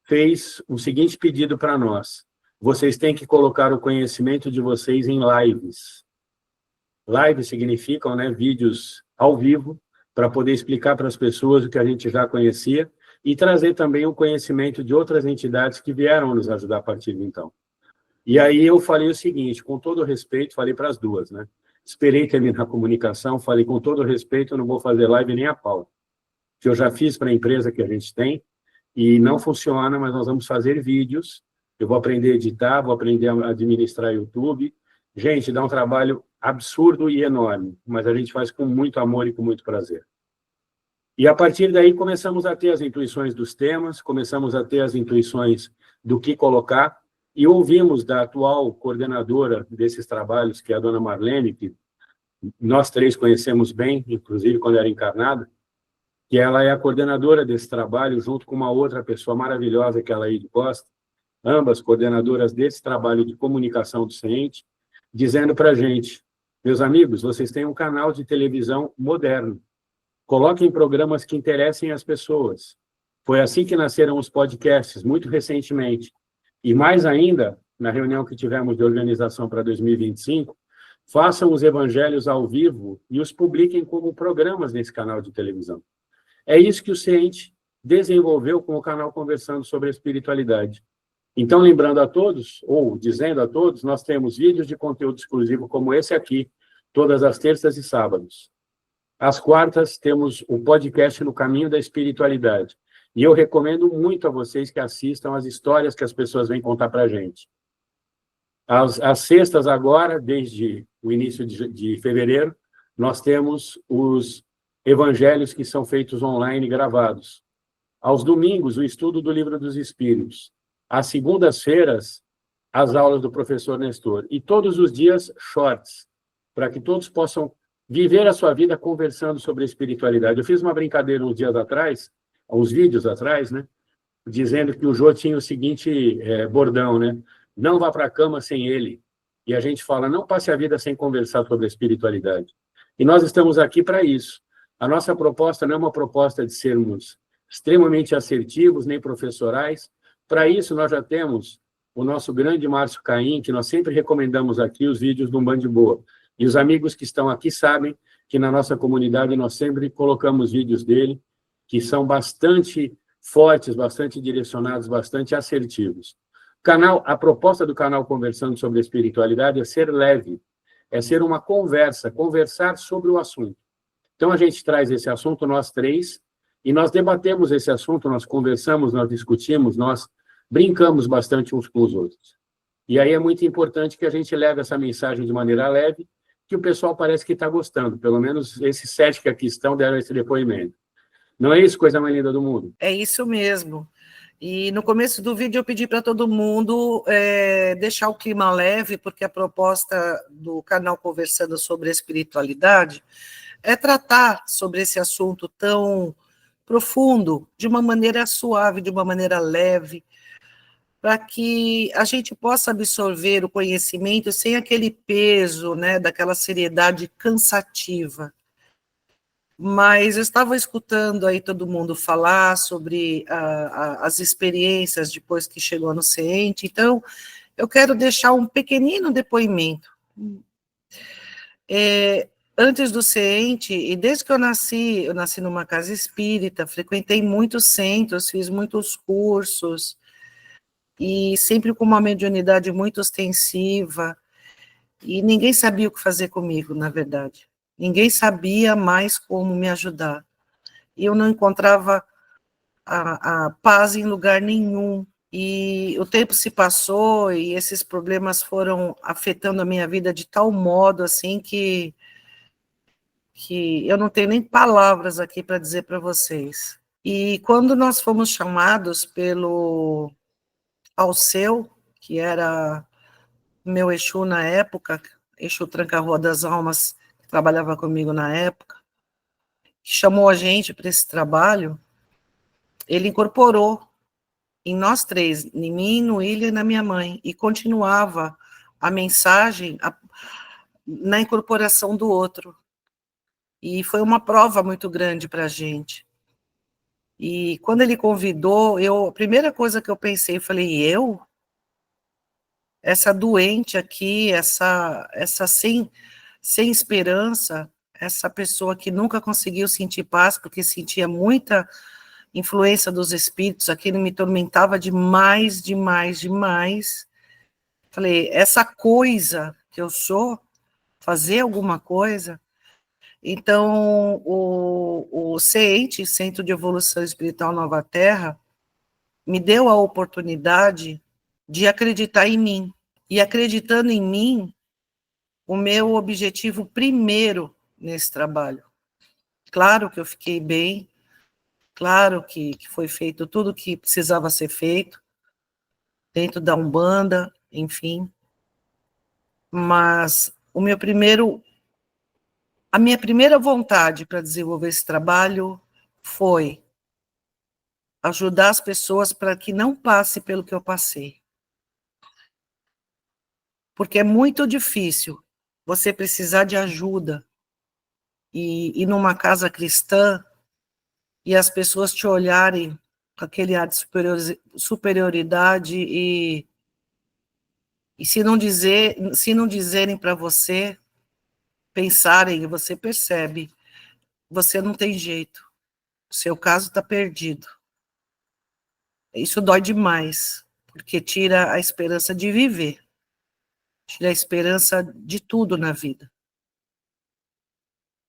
B: fez o seguinte pedido para nós: vocês têm que colocar o conhecimento de vocês em lives. Lives significam, né, vídeos ao vivo, para poder explicar para as pessoas o que a gente já conhecia e trazer também o conhecimento de outras entidades que vieram nos ajudar a partir de então. E aí eu falei o seguinte, com todo respeito, falei para as duas, né? Esperei terminar a comunicação, falei com todo respeito, eu não vou fazer live nem a pau, que eu já fiz para a empresa que a gente tem, e não funciona, mas nós vamos fazer vídeos, eu vou aprender a editar, vou aprender a administrar YouTube. Gente, dá um trabalho absurdo e enorme, mas a gente faz com muito amor e com muito prazer. E, a partir daí, começamos a ter as intuições dos temas, começamos a ter as intuições do que colocar, e ouvimos da atual coordenadora desses trabalhos, que é a dona Marlene, que nós três conhecemos bem, inclusive quando era encarnada, que ela é a coordenadora desse trabalho, junto com uma outra pessoa maravilhosa, que é a Laíde Costa, ambas coordenadoras desse trabalho de comunicação do CENTE, dizendo para a gente, meus amigos, vocês têm um canal de televisão moderno, coloquem programas que interessem as pessoas. Foi assim que nasceram os podcasts, muito recentemente. E mais ainda, na reunião que tivemos de organização para 2025, façam os evangelhos ao vivo e os publiquem como programas nesse canal de televisão. É isso que o CENTE desenvolveu com o canal Conversando sobre a Espiritualidade. Então, lembrando a todos, ou dizendo a todos, nós temos vídeos de conteúdo exclusivo como esse aqui, todas as terças e sábados. Às quartas, temos o podcast No Caminho da Espiritualidade. E eu recomendo muito a vocês que assistam as histórias que as pessoas vêm contar para a gente. Às sextas, agora, desde o início de fevereiro, nós temos os evangelhos que são feitos online gravados. Aos domingos, o estudo do Livro dos Espíritos. Às segundas-feiras, as aulas do professor Nestor. E todos os dias, shorts, para que todos possam viver a sua vida conversando sobre a espiritualidade. Eu fiz uma brincadeira uns dias atrás, uns vídeos atrás, né, dizendo que o Jô tinha o seguinte bordão, né, não vá para a cama sem ele. E a gente fala, não passe a vida sem conversar sobre a espiritualidade. E nós estamos aqui para isso. A nossa proposta não é uma proposta de sermos extremamente assertivos, nem professorais. Para isso, nós já temos o nosso grande Márcio Caim, que nós sempre recomendamos aqui os vídeos do Band Boa. E os amigos que estão aqui sabem que na nossa comunidade nós sempre colocamos vídeos dele, que são bastante fortes, bastante direcionados, bastante assertivos. A proposta do canal Conversando sobre a Espiritualidade é ser leve, é ser uma conversa, conversar sobre o assunto. Então, a gente traz esse assunto, nós três, e nós debatemos esse assunto, nós conversamos, nós discutimos, nós brincamos bastante uns com os outros. E aí é muito importante que a gente leve essa mensagem de maneira leve, que o pessoal parece que está gostando. Pelo menos esses 7 que aqui estão deram esse depoimento. Não é isso, coisa mais linda do mundo?
A: É isso mesmo. E no começo do vídeo eu pedi para todo mundo deixar o clima leve, porque a proposta do canal Conversando sobre a Espiritualidade é tratar sobre esse assunto tão profundo, de uma maneira suave, de uma maneira leve, para que a gente possa absorver o conhecimento sem aquele peso, né, daquela seriedade cansativa. Mas eu estava escutando aí todo mundo falar sobre as experiências depois que chegou no CENTE, então eu quero deixar um pequenino depoimento. Antes do CENTE, e desde que eu nasci numa casa espírita, frequentei muitos centros, fiz muitos cursos, e sempre com uma mediunidade muito ostensiva, e ninguém sabia o que fazer comigo, na verdade. Ninguém sabia mais como me ajudar. E eu não encontrava a paz em lugar nenhum. E o tempo se passou e esses problemas foram afetando a minha vida de tal modo, assim, que eu não tenho nem palavras aqui para dizer para vocês. E quando nós fomos chamados pelo Alceu, que era meu Exu na época, Exu Tranca-Rua das Almas, que trabalhava comigo na época, que chamou a gente para esse trabalho, ele incorporou em nós três, em mim, no William e na minha mãe, e continuava a mensagem na incorporação do outro. E foi uma prova muito grande para a gente. E quando ele convidou, a primeira coisa que eu pensei, eu falei, eu? Essa doente aqui, essa sem esperança, essa pessoa que nunca conseguiu sentir paz, porque sentia muita influência dos espíritos, aquilo me tormentava demais, demais, demais. Falei, essa coisa que eu sou, fazer alguma coisa. Então, o CENTE, Centro de Evolução Espiritual Nova Terra, me deu a oportunidade de acreditar em mim. E acreditando em mim, o meu objetivo primeiro nesse trabalho. Claro que eu fiquei bem, claro que foi feito tudo o que precisava ser feito, dentro da Umbanda, enfim, mas a minha primeira vontade para desenvolver esse trabalho foi ajudar as pessoas para que não passe pelo que eu passei. Porque é muito difícil você precisar de ajuda e ir numa casa cristã e as pessoas te olharem com aquele ar de superioridade e se não dizerem para você, pensarem, e você percebe, você não tem jeito, o seu caso está perdido. Isso dói demais, porque tira a esperança de viver, tira a esperança de tudo na vida.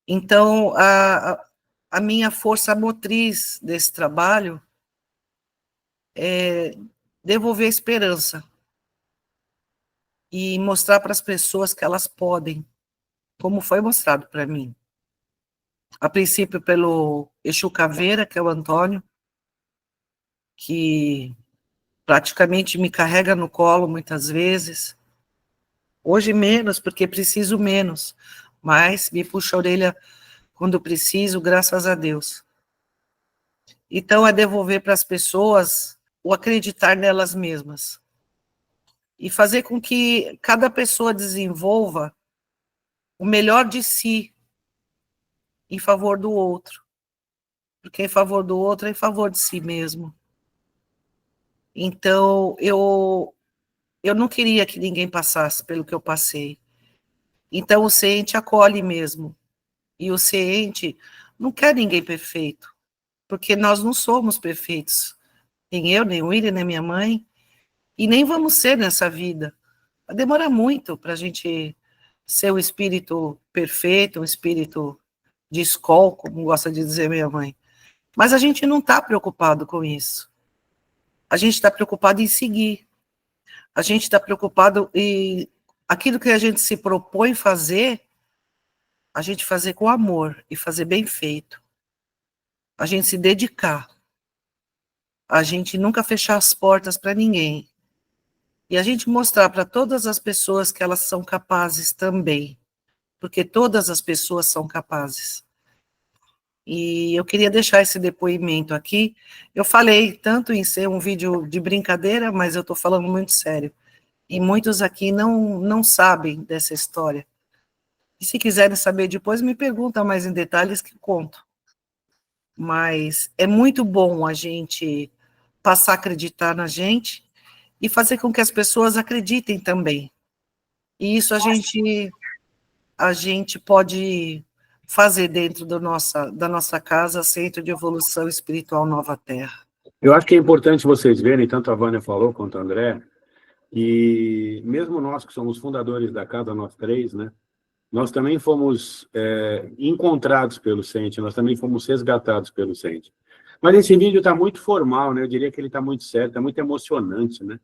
A: Então, a minha força motriz desse trabalho é devolver a esperança e mostrar para as pessoas que elas podem, como foi mostrado para mim. A princípio pelo Exu Caveira, que é o Antônio, que praticamente me carrega no colo muitas vezes. Hoje menos, porque preciso menos, mas me puxa a orelha quando preciso, graças a Deus. Então, é devolver para as pessoas o acreditar nelas mesmas. E fazer com que cada pessoa desenvolva o melhor de si em favor do outro. Porque em favor do outro é em favor de si mesmo. Então, eu não queria que ninguém passasse pelo que eu passei. Então, o CENTE acolhe mesmo. E o CENTE não quer ninguém perfeito, porque nós não somos perfeitos. Nem eu, nem o William, nem minha mãe, e nem vamos ser nessa vida. Vai demorar muito para a gente ser um espírito perfeito, um espírito de escola, como gosta de dizer minha mãe. Mas a gente não está preocupado com isso. A gente está preocupado em seguir. A gente está preocupado em aquilo que a gente se propõe fazer, a gente fazer com amor e fazer bem feito. A gente se dedicar. A gente nunca fechar as portas para ninguém. E a gente mostrar para todas as pessoas que elas são capazes também. Porque todas as pessoas são capazes. E eu queria deixar esse depoimento aqui. Eu falei tanto em ser um vídeo de brincadeira, mas eu estou falando muito sério. E muitos aqui não sabem dessa história. E se quiserem saber depois, me perguntam mais em detalhes que conto. Mas é muito bom a gente passar a acreditar na gente e fazer com que as pessoas acreditem também. E isso a gente pode fazer dentro da nossa casa, Centro de Evolução Espiritual Nova Terra.
B: Eu acho que é importante vocês verem, tanto a Vânia falou quanto a André, e mesmo nós que somos fundadores da casa, nós três, né, nós também fomos encontrados pelo CENTE, nós também fomos resgatados pelo CENTE. Mas esse vídeo está muito formal, né? Eu diria que ele está muito sério, está muito emocionante, né?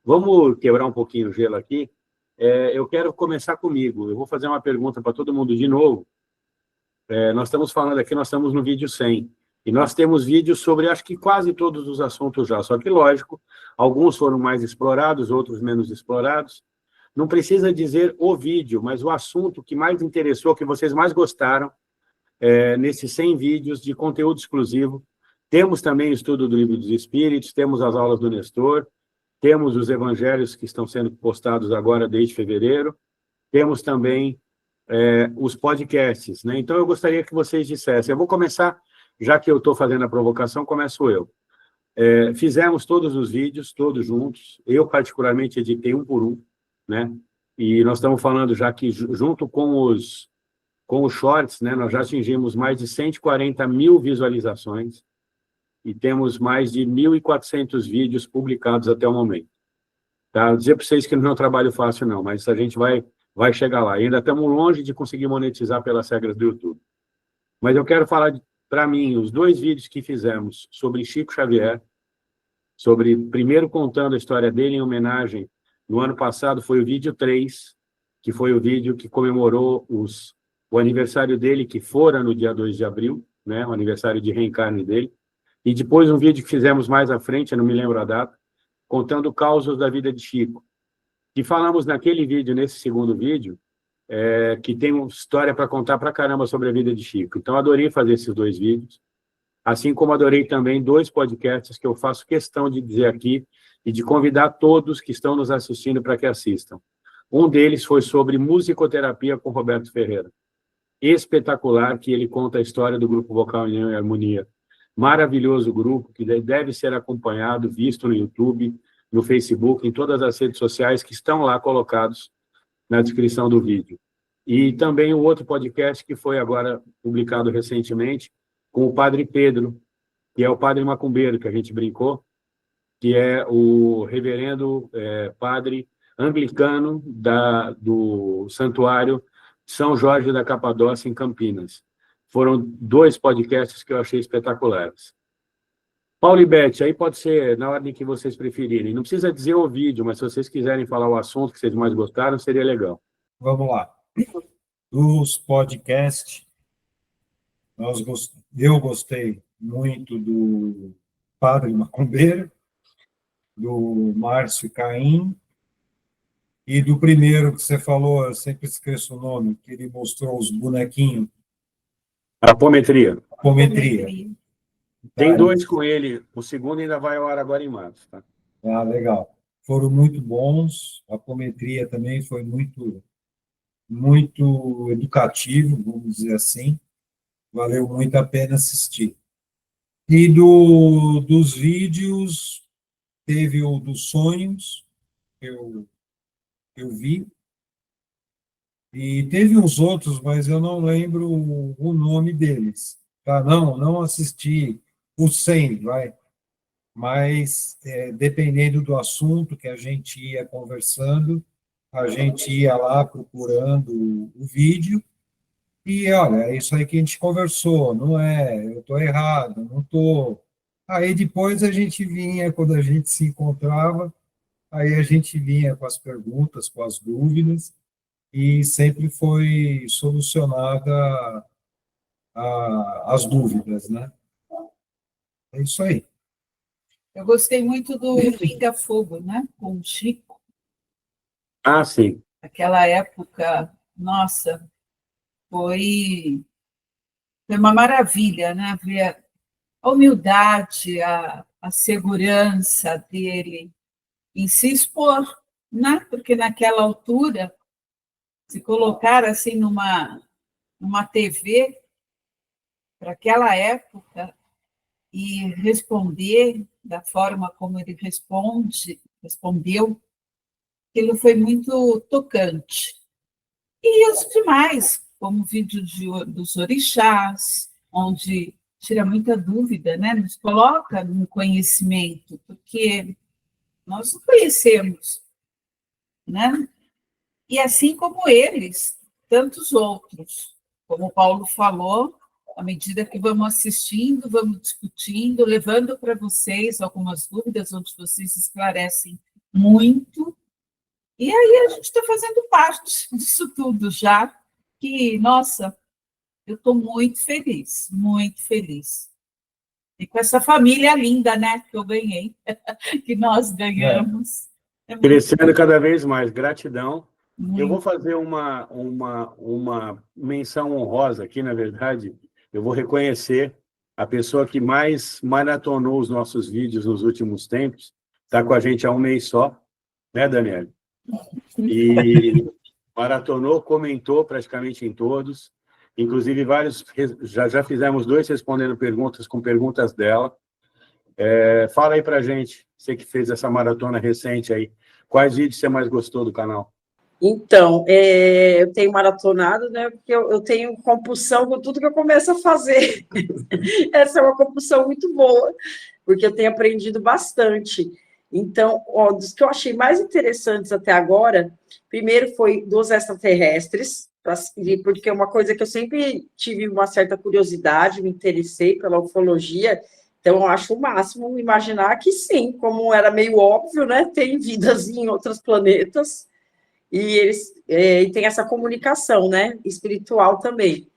B: Vamos quebrar um pouquinho o gelo aqui. Eu quero começar comigo. Eu vou fazer uma pergunta para todo mundo de novo. Nós estamos falando aqui, nós estamos no vídeo 100. E nós temos vídeos sobre, acho que quase todos os assuntos já. Só que, lógico, alguns foram mais explorados, outros menos explorados. Não precisa dizer o vídeo, mas o assunto que mais interessou, que vocês mais gostaram, nesses 100 vídeos de conteúdo exclusivo. Temos também o estudo do Livro dos Espíritos, temos as aulas do Nestor, temos os evangelhos que estão sendo postados agora desde fevereiro, temos também os podcasts, né? Então, eu gostaria que vocês dissessem. Eu vou começar, já que eu estou fazendo a provocação, começo eu. Fizemos todos os vídeos, todos juntos. Eu, particularmente, editei um por um, né? E nós estamos falando já que, junto com os shorts, né, nós já atingimos mais de 140 mil visualizações e temos mais de 1.400 vídeos publicados até o momento. Tá? Vou dizer para vocês que não é um trabalho fácil, não, mas a gente vai chegar lá. E ainda estamos longe de conseguir monetizar pelas regras do YouTube. Mas eu quero falar, para mim, os 2 vídeos que fizemos sobre Chico Xavier, primeiro contando a história dele em homenagem, no ano passado foi o vídeo 3, que foi o vídeo que comemorou o aniversário dele, que fora no dia 2 de abril, né, o aniversário de reencarne dele, e depois um vídeo que fizemos mais à frente, eu não me lembro a data, contando causos da vida de Chico. E falamos naquele vídeo, nesse segundo vídeo, que tem uma história para contar pra caramba sobre a vida de Chico. Então, adorei fazer esses 2 vídeos, assim como adorei também 2 podcasts que eu faço questão de dizer aqui e de convidar todos que estão nos assistindo para que assistam. Um deles foi sobre musicoterapia com Roberto Ferreira. Espetacular, que ele conta a história do Grupo Vocal União e Harmonia. Maravilhoso grupo, que deve ser acompanhado, visto no YouTube, no Facebook, em todas as redes sociais que estão lá colocados na descrição do vídeo. E também o outro podcast que foi agora publicado recentemente, com o Padre Pedro, que é o Padre Macumbeiro, que a gente brincou, que é o reverendo padre anglicano do Santuário São Jorge da Capadócia, em Campinas. Foram 2 podcasts que eu achei espetaculares. Paulo e Beth, aí pode ser na ordem que vocês preferirem. Não precisa dizer o vídeo, mas se vocês quiserem falar o assunto que vocês mais gostaram, seria legal.
E: Vamos lá. Dos podcasts, eu gostei muito do Padre Macumbeiro, do Márcio Caim, e do primeiro que você falou, eu sempre esqueço o nome, que ele mostrou os bonequinhos.
B: Apometria.
E: Apometria.
B: Tem 2 com ele, o segundo ainda vai ao ar agora em março. Tá?
E: Ah, legal. Foram muito bons, a apometria também foi muito educativo, vamos dizer assim. Valeu muito a pena assistir. E dos vídeos, teve o dos sonhos, eu vi, e teve uns outros, mas eu não lembro o nome deles. Tá? Não assisti o 100, vai. Mas, dependendo do assunto que a gente ia conversando, a gente ia lá procurando o vídeo, e, olha, é isso aí que a gente conversou, não é, eu estou errado, não estou... Aí, depois, a gente vinha, quando a gente se encontrava, aí a gente vinha com as perguntas, com as dúvidas, e sempre foi solucionada as dúvidas, né? É isso aí.
D: Eu gostei muito do Pinga Fogo, né? Com o Chico.
B: Ah, sim.
D: Aquela época, nossa, foi uma maravilha, né? Ver a humildade, a segurança dele em se expor, né? Porque naquela altura, se colocar assim numa TV, para aquela época, e responder da forma como ele respondeu, aquilo foi muito tocante. E os demais, como o vídeo dos orixás, onde tira muita dúvida, né? Nos coloca no conhecimento, porque nós não conhecemos, né? E assim como eles, tantos outros. Como o Paulo falou, à medida que vamos assistindo, vamos discutindo, levando para vocês algumas dúvidas, onde vocês esclarecem muito. E aí a gente está fazendo parte disso tudo já, que, nossa, eu estou muito feliz, muito feliz. E com essa família linda, né, que eu ganhei, que nós ganhamos.
B: Crescendo cada vez mais, gratidão. Eu vou fazer uma menção honrosa aqui, na verdade. Eu vou reconhecer a pessoa que mais maratonou os nossos vídeos nos últimos tempos. Está com a gente há um mês só, né, Daniela? E maratonou, comentou praticamente em todos. Inclusive, vários já fizemos 2 respondendo perguntas com perguntas dela. Fala aí para a gente, você que fez essa maratona recente aí, quais vídeos você mais gostou do canal?
I: Então, eu tenho maratonado, né? Porque eu tenho compulsão com tudo que eu começo a fazer. Essa é uma compulsão muito boa, porque eu tenho aprendido bastante. Então, dos que eu achei mais interessantes até agora, primeiro foi dos extraterrestres, porque é uma coisa que eu sempre tive uma certa curiosidade, me interessei pela ufologia, então eu acho o máximo imaginar que sim, como era meio óbvio, né? Tem vidas em outros planetas. e tem essa comunicação, né, espiritual também.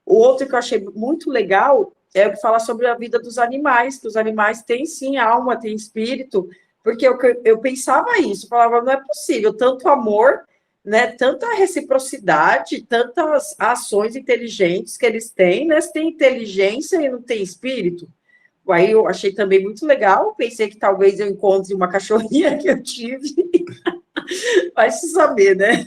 I: O outro que eu achei muito legal é o que fala sobre a vida dos animais, que os animais têm sim alma, têm espírito, porque eu pensava isso, falava, não é possível, tanto amor, né, tanta reciprocidade, tantas ações inteligentes que eles têm, né, se tem inteligência e não tem espírito. Aí eu achei também muito legal, pensei que talvez eu encontre uma cachorrinha que eu tive, vai se saber, né?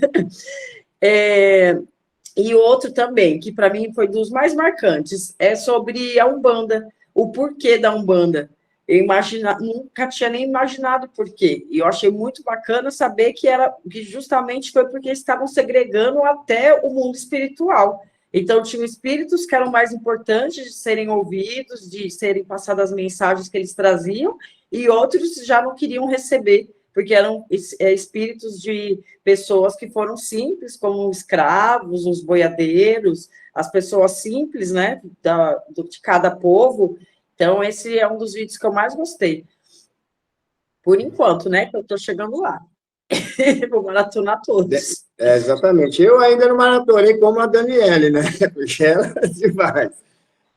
I: E outro também, que para mim foi dos mais marcantes, é sobre a Umbanda, o porquê da Umbanda. Eu nunca tinha nem imaginado por quê. E eu achei muito bacana saber que justamente foi porque estavam segregando até o mundo espiritual. Então, tinham espíritos que eram mais importantes de serem ouvidos, de serem passadas as mensagens que eles traziam, e outros já não queriam receber, porque eram espíritos de pessoas que foram simples, como escravos, os boiadeiros, as pessoas simples, né, de cada povo. Então, esse é um dos vídeos que eu mais gostei. Por enquanto, né, que eu estou chegando lá. Vou maratonar todos.
J: Exatamente. Eu ainda não maratonei como a Daniele, né? Porque ela é demais.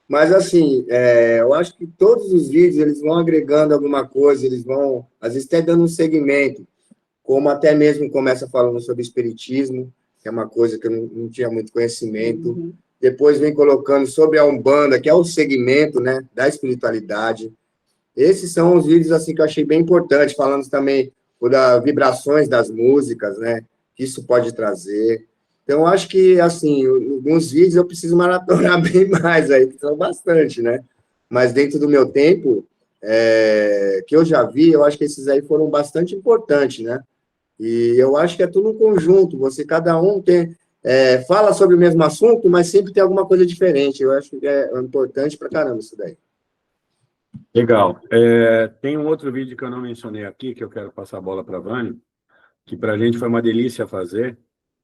J: Mas, assim, eu acho que todos os vídeos, eles vão agregando alguma coisa, eles vão, às vezes, até dando um segmento, como até mesmo começa falando sobre espiritismo, que é uma coisa que eu não tinha muito conhecimento.
I: Uhum.
J: Depois vem colocando sobre a Umbanda, que é o segmento, né, da Esses são os vídeos, assim, que eu achei bem importante, falando também das vibrações das músicas, né, que isso pode trazer. Então, acho que, assim, alguns vídeos eu preciso maratonar bem mais aí, que são bastante, né? Mas dentro do meu tempo, que eu já vi, eu acho que esses aí foram bastante importantes, né? E eu acho que é tudo um conjunto, cada um fala sobre o mesmo assunto, mas sempre tem alguma coisa diferente. Eu acho que é importante pra caramba isso daí.
B: Legal. Tem um outro vídeo que eu não mencionei aqui, que eu quero passar a bola para a Vânia, que para a gente foi uma delícia fazer,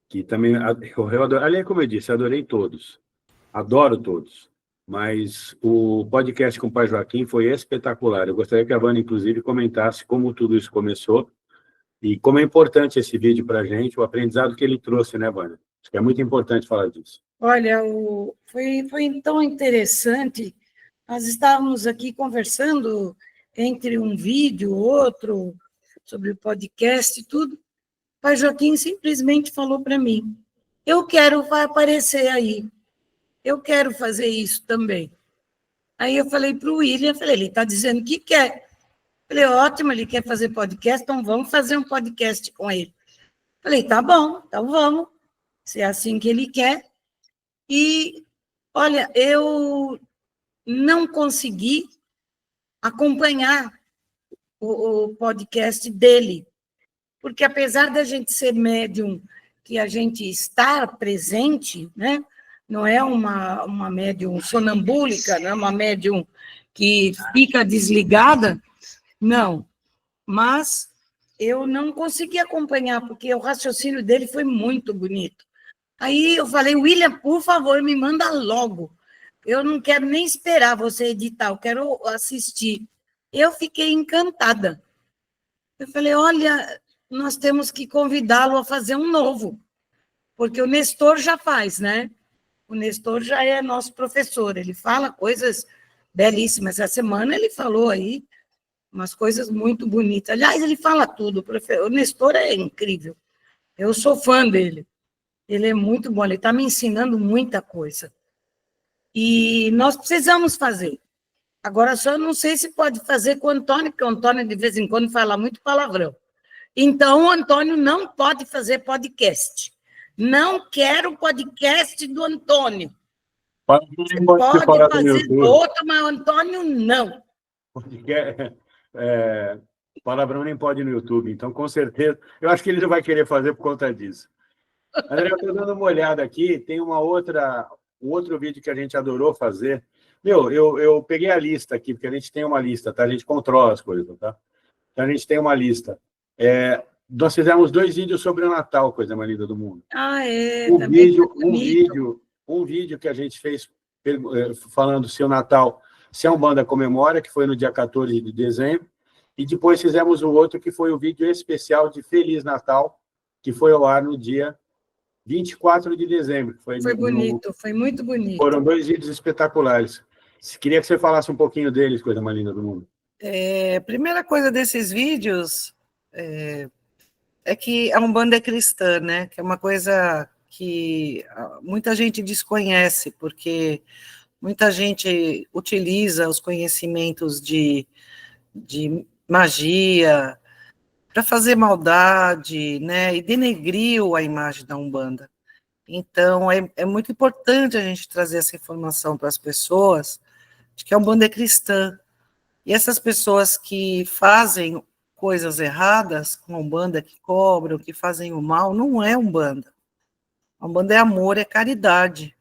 B: que também, eu adoro, ali, como eu disse, adorei todos, adoro todos, mas o podcast com o Pai Joaquim foi espetacular. Eu gostaria que a Vânia, inclusive, comentasse como tudo isso começou e como é importante esse vídeo para a gente, o aprendizado que ele trouxe, né, Vânia? Acho que é muito importante falar disso.
C: Olha, foi tão interessante. Nós estávamos aqui conversando entre um vídeo, outro, sobre o podcast e tudo. O Pai Joaquim simplesmente falou para mim, eu quero aparecer aí, eu quero fazer isso também. Aí eu falei para o William, ele está dizendo que quer. Falei, ótimo, ele quer fazer podcast, então vamos fazer um podcast com ele. Falei, tá bom, então vamos, se é assim que ele quer. E, olha, eu não consegui acompanhar o podcast dele, porque apesar da gente ser médium, que a gente está presente, né? Não é uma médium sonambúlica, não é uma médium que fica desligada, não. Mas eu não consegui acompanhar, porque o raciocínio dele foi muito bonito. Aí eu falei, William, por favor, me manda logo. Eu não quero nem esperar você editar, eu quero assistir. Eu fiquei encantada. Eu falei, olha, nós temos que convidá-lo a fazer um novo, porque o Nestor já faz, né? O Nestor já é nosso professor, ele fala coisas belíssimas. Essa semana ele falou aí umas coisas muito bonitas. Aliás, ele fala tudo. O Nestor é incrível. Eu sou fã dele. Ele é muito bom, ele está me ensinando muita coisa. E nós precisamos fazer. Agora, só não sei se pode fazer com o Antônio, porque o Antônio, de vez em quando, fala muito palavrão. Então, o Antônio não pode fazer podcast. Não quero podcast do Antônio. Você pode fazer do outro, mas o Antônio não.
B: Palavrão nem pode no YouTube, então, com certeza, eu acho que ele não vai querer fazer por conta disso. André, eu estou dando uma olhada aqui, tem um outro vídeo que a gente adorou fazer. Eu peguei a lista aqui, porque a gente tem uma lista, tá? A gente controla as coisas, tá? Então, a gente tem uma lista. Nós fizemos 2 vídeos sobre o Natal, coisa mais linda do mundo. Um vídeo que a gente fez falando se o Natal, se a Umbanda comemora, que foi no dia 14 de dezembro, e depois fizemos o outro, que foi o vídeo especial de Feliz Natal, que foi ao ar no dia 24 de dezembro.
C: Foi bonito, foi muito bonito.
B: Foram 2 vídeos espetaculares. Queria que você falasse um pouquinho deles, coisa mais linda do mundo.
A: Primeira coisa desses vídeos é que a Umbanda é cristã, né? Que é uma coisa que muita gente desconhece, porque muita gente utiliza os conhecimentos de magia para fazer maldade, né? E denegriu a imagem da Umbanda. Então, é muito importante a gente trazer essa informação para as pessoas de que a Umbanda é cristã. E essas pessoas que fazem coisas erradas com a Umbanda, que cobram, que fazem o mal, não é Umbanda. A Umbanda é amor, é caridade.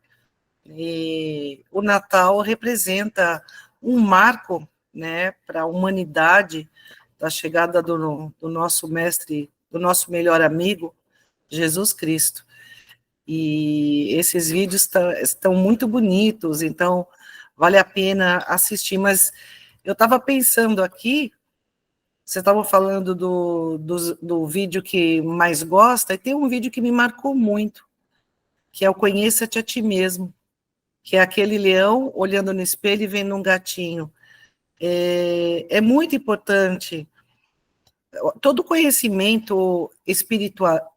A: E o Natal representa um marco, né, para a humanidade, da chegada do nosso mestre, do nosso melhor amigo, Jesus Cristo. E esses vídeos estão muito bonitos, então vale a pena assistir. Mas eu estava pensando aqui, você estava falando do vídeo que mais gosta, e tem um vídeo que me marcou muito, que é o Conheça-te a Ti Mesmo, que é aquele leão olhando no espelho e vendo um gatinho. É muito importante. Todo conhecimento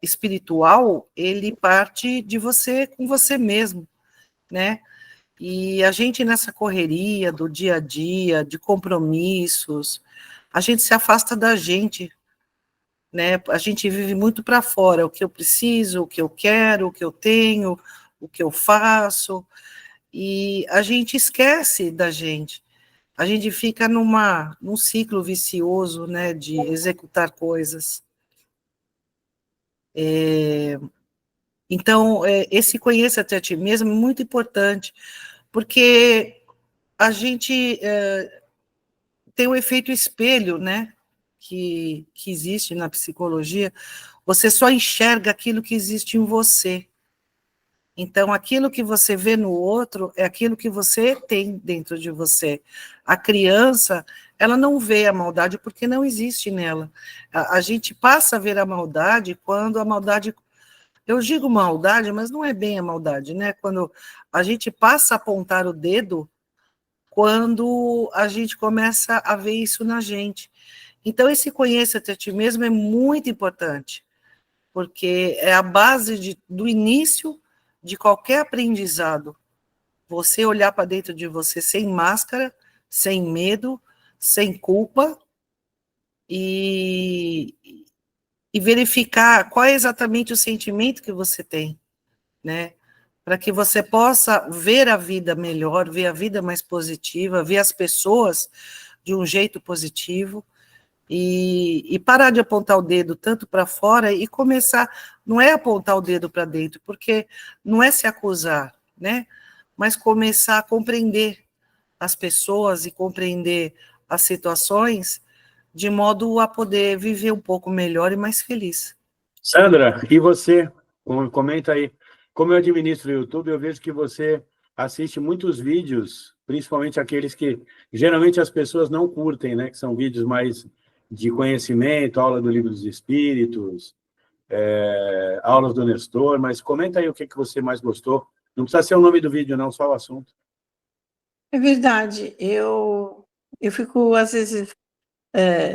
A: espiritual, ele parte de você com você mesmo, né? E a gente nessa correria do dia a dia, de compromissos, a gente se afasta da gente, né? A gente vive muito para fora, o que eu preciso, o que eu quero, o que eu tenho, o que eu faço, e a gente esquece da gente. A gente fica num ciclo vicioso, né, de executar coisas. Então, esse conheça-te a ti mesmo é muito importante, porque a gente tem o efeito espelho, né, que existe na psicologia. Você só enxerga aquilo que existe em você. Então, aquilo que você vê no outro é aquilo que você tem dentro de você. A criança, ela não vê a maldade porque não existe nela. A gente passa a ver a maldade quando a maldade... Eu digo maldade, mas não é bem a maldade, né? Quando a gente passa a apontar o dedo, quando a gente começa a ver isso na gente. Então, esse conheça-te a ti mesmo é muito importante, porque é a base do início de qualquer aprendizado. Você olhar para dentro de você sem máscara, sem medo, sem culpa, e verificar qual é exatamente o sentimento que você tem, né? Para que você possa ver a vida melhor, ver a vida mais positiva, ver as pessoas de um jeito positivo, e parar de apontar o dedo tanto para fora e começar, não é apontar o dedo para dentro, porque não é se acusar, né? Mas começar a compreender as pessoas e compreender as situações de modo a poder viver um pouco melhor e mais feliz.
B: Sandra, e você? Comenta aí. Como eu administro o YouTube, eu vejo que você assiste muitos vídeos, principalmente aqueles que geralmente as pessoas não curtem, né? Que são vídeos mais de conhecimento, aula do Livro dos Espíritos, aulas do Nestor, mas comenta aí o que você mais gostou. Não precisa ser o nome do vídeo, não, só o assunto.
H: É verdade, eu fico, às vezes,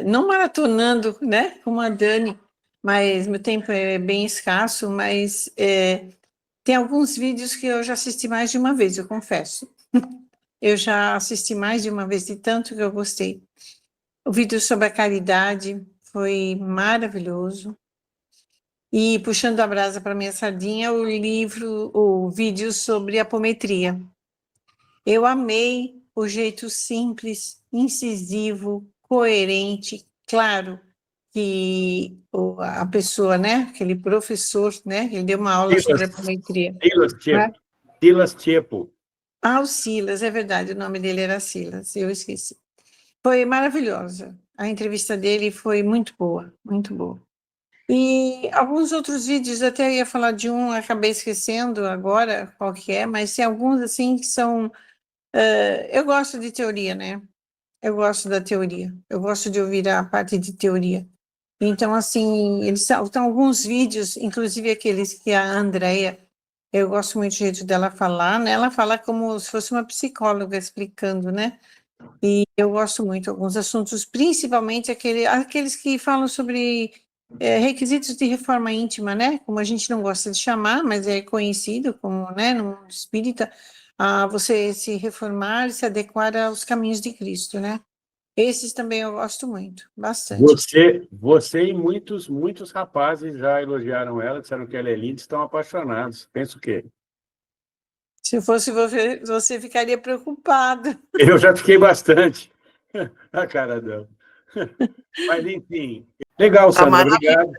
H: não maratonando, né, como a Dani, mas meu tempo é bem escasso, mas tem alguns vídeos que eu já assisti mais de uma vez, eu confesso. Eu já assisti mais de uma vez, de tanto que eu gostei. O vídeo sobre a caridade foi maravilhoso. E, puxando a brasa para minha sardinha, o vídeo sobre apometria. Eu amei o jeito simples, incisivo, coerente, claro, que a pessoa, né, aquele professor, né, ele deu uma aula sobre apometria.
B: Silas Tiepo.
H: Ah, o Silas, é verdade, o nome dele era Silas, eu esqueci. Foi maravilhosa. A entrevista dele foi muito boa, muito boa. E alguns outros vídeos, até eu ia falar de um, acabei esquecendo agora qual que é, mas tem alguns assim que são... eu gosto de teoria, né? Eu gosto da teoria. Eu gosto de ouvir a parte de teoria. Então, assim, eles são alguns vídeos, inclusive aqueles que a Andrea, eu gosto muito do jeito dela falar, né? Ela fala como se fosse uma psicóloga explicando, né? E eu gosto muito alguns assuntos, principalmente aqueles que falam sobre requisitos de reforma íntima, né? Como a gente não gosta de chamar, mas é conhecido como, né, no mundo espírita, você se reformar e se adequar aos caminhos de Cristo, né? Esses também eu gosto muito, bastante.
B: Você e muitos rapazes já elogiaram ela, disseram que ela é linda, estão apaixonados. Pensa o quê?
H: Se fosse você ficaria preocupado.
B: Eu já fiquei bastante. A cara dela. Mas, enfim. Legal,
A: Tá
B: Sandra, obrigado.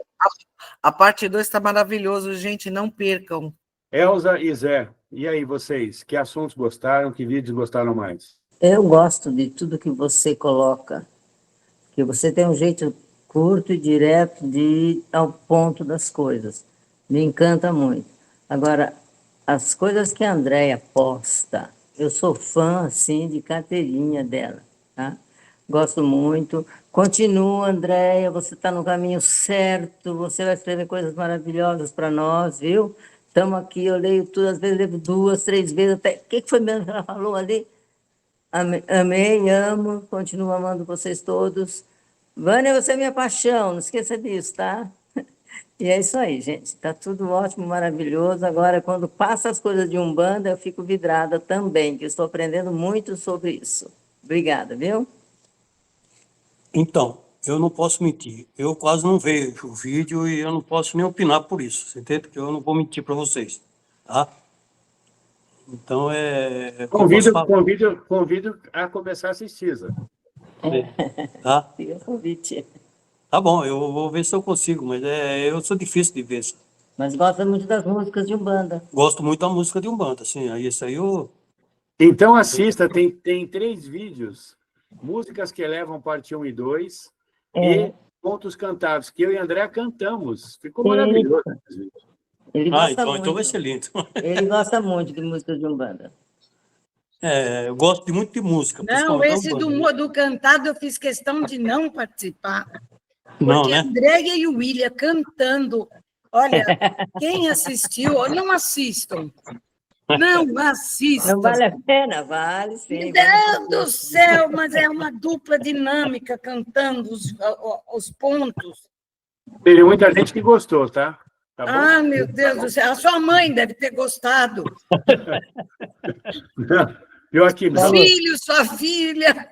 A: A parte 2 está maravilhoso, gente, não percam.
B: Elza e Zé, e aí vocês? Que assuntos gostaram? Que vídeos gostaram mais?
F: Eu gosto de tudo que você coloca, que você tem um jeito curto e direto de ir ao ponto das coisas. Me encanta muito. Agora, as coisas que a Andréia posta, eu sou fã, assim, de carteirinha dela, tá? Gosto muito. Continua, Andréia, você está no caminho certo, você vai escrever coisas maravilhosas para nós, viu? Estamos aqui, eu leio tudo, às vezes leio 2, 3 vezes, até... O que foi mesmo que ela falou ali? Amei, amo, continuo amando vocês todos. Vânia, você é minha paixão, não esqueça disso, tá? E é isso aí, gente. Tá tudo ótimo, maravilhoso. Agora, quando passa as coisas de Umbanda, eu fico vidrada também, que eu estou aprendendo muito sobre isso. Obrigada, viu?
G: Então, eu não posso mentir. Eu quase não vejo o vídeo e eu não posso nem opinar por isso. Você entende? Porque eu não vou mentir para vocês, tá? Então, é o que eu posso falar.
B: Convido a começar a assistir, Zé.
G: Tá?
F: Fica o convite.
G: Tá bom, eu vou ver se eu consigo, mas eu sou difícil de ver.
F: Mas gosta muito das músicas de Umbanda.
G: Gosto muito da música de Umbanda, assim, aí isso aí eu...
B: Então assista, tem 3 vídeos, músicas que elevam parte 1 e 2, e contos cantados, que eu e André cantamos. Ficou maravilhoso.
F: Ele gosta
G: então
F: muito.
G: vai ser lindo.
F: Ele gosta muito de músicas de Umbanda.
G: Eu gosto muito de música.
C: Não,
G: principalmente
C: esse
G: da Umbanda.
C: do cantado eu fiz questão de não participar.
G: Não,
C: Porque
G: né?
C: a Andréia e o William cantando. Olha, quem assistiu, não assistam. Não assistam.
F: Não vale a pena? Vale, sim.
C: Meu Deus do céu, mas é uma dupla dinâmica cantando os pontos.
B: Teve muita gente que gostou, tá? Tá bom?
C: Ah, meu Deus do céu. A sua mãe deve ter gostado.
B: Pior que não.
C: Filho, sua filha.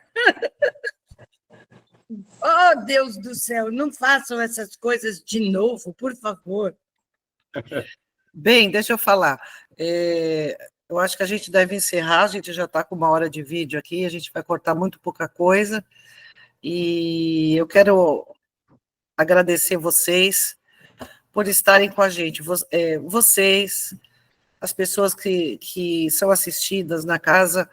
C: Oh, Deus do céu, não façam essas coisas de novo, por favor.
A: Bem, deixa eu falar. Eu acho que a gente deve encerrar, a gente já está com 1 hora de vídeo aqui, a gente vai cortar muito pouca coisa. E eu quero agradecer vocês por estarem com a gente. Vocês, as pessoas que são assistidas na casa,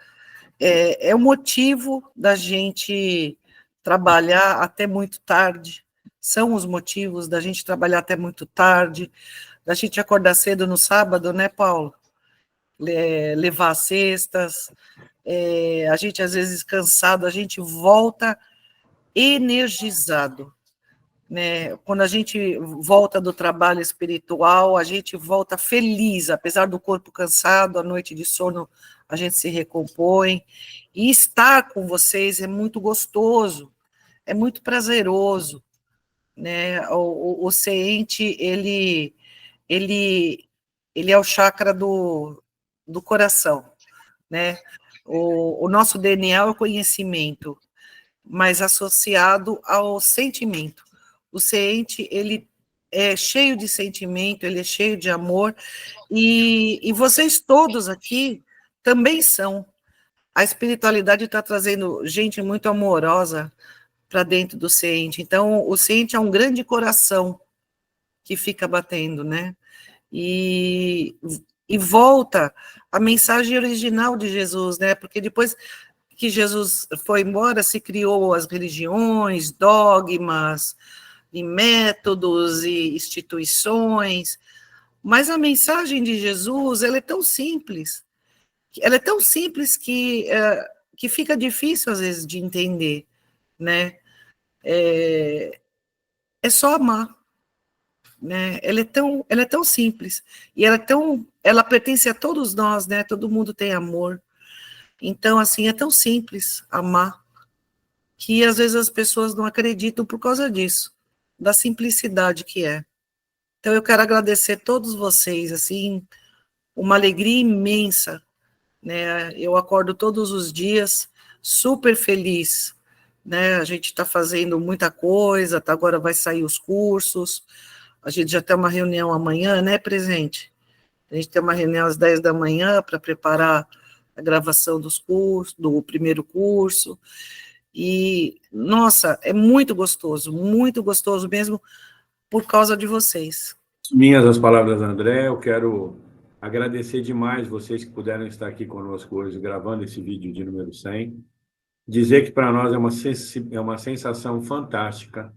A: é o motivo da gente trabalhar até muito tarde, são os motivos da gente trabalhar até muito tarde, da gente acordar cedo no sábado, né, Paulo? Levar as cestas, a gente às vezes cansado, a gente volta energizado, né? Quando a gente volta do trabalho espiritual, a gente volta feliz, apesar do corpo cansado, a noite de sono a gente se recompõe, e estar com vocês é muito gostoso, é muito prazeroso, né? O ciente, ele é o chakra do coração, né? O nosso DNA é o conhecimento, mas associado ao sentimento. O ciente, ele é cheio de sentimento, ele é cheio de amor, e vocês todos aqui também são. A espiritualidade está trazendo gente muito amorosa para dentro do ciente. Então, o ciente é um grande coração que fica batendo, né? E volta a mensagem original de Jesus, né? Porque depois que Jesus foi embora, se criou as religiões, dogmas, e métodos e instituições, mas a mensagem de Jesus, ela é tão simples que fica difícil às vezes de entender, né? é só amar, né? Ela é tão simples, e ela pertence a todos nós, né? Todo mundo tem amor. Então, assim, é tão simples amar, que às vezes as pessoas não acreditam por causa disso, da simplicidade que é. Então, eu quero agradecer a todos vocês, assim, uma alegria imensa, né? Eu acordo todos os dias super feliz, né? A gente está fazendo muita coisa, agora vai sair os cursos, a gente já tem uma reunião amanhã, né, Presente? A gente tem uma reunião às 10 da manhã para preparar a gravação dos cursos, do primeiro curso, e, nossa, é muito gostoso mesmo, por causa de vocês.
B: Minhas as palavras, André, eu quero agradecer demais vocês que puderam estar aqui conosco hoje, gravando esse vídeo de número 100, dizer que para nós é uma sensação fantástica,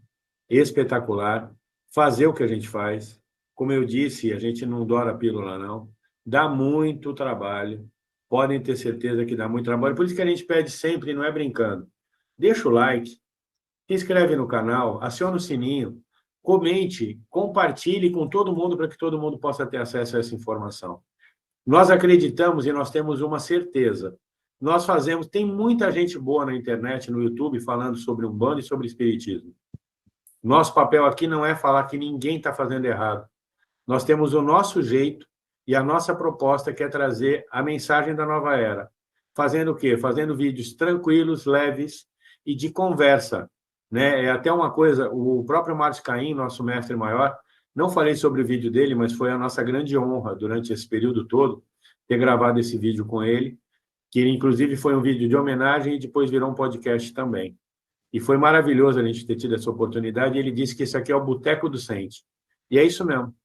B: espetacular, fazer o que a gente faz. Como eu disse, a gente não dora a pílula, não. Dá muito trabalho, podem ter certeza que dá muito trabalho, por isso que a gente pede sempre, não é brincando, deixa o like, se inscreve no canal, aciona o sininho, comente, compartilhe com todo mundo para que todo mundo possa ter acesso a essa informação. Nós acreditamos e nós temos uma certeza. Nós fazemos, tem muita gente boa na internet, no YouTube, falando sobre Umbanda e sobre Espiritismo. Nosso papel aqui não é falar que ninguém está fazendo errado. Nós temos o nosso jeito e a nossa proposta, que é trazer a mensagem da nova era. Fazendo o quê? Fazendo vídeos tranquilos, leves e de conversa, né? É até uma coisa, o próprio Márcio Caim, nosso mestre maior, não falei sobre o vídeo dele, mas foi a nossa grande honra, durante esse período todo, ter gravado esse vídeo com ele, que inclusive foi um vídeo de homenagem e depois virou um podcast também. E foi maravilhoso a gente ter tido essa oportunidade, e ele disse que isso aqui é o Boteco do Sente. E é isso mesmo,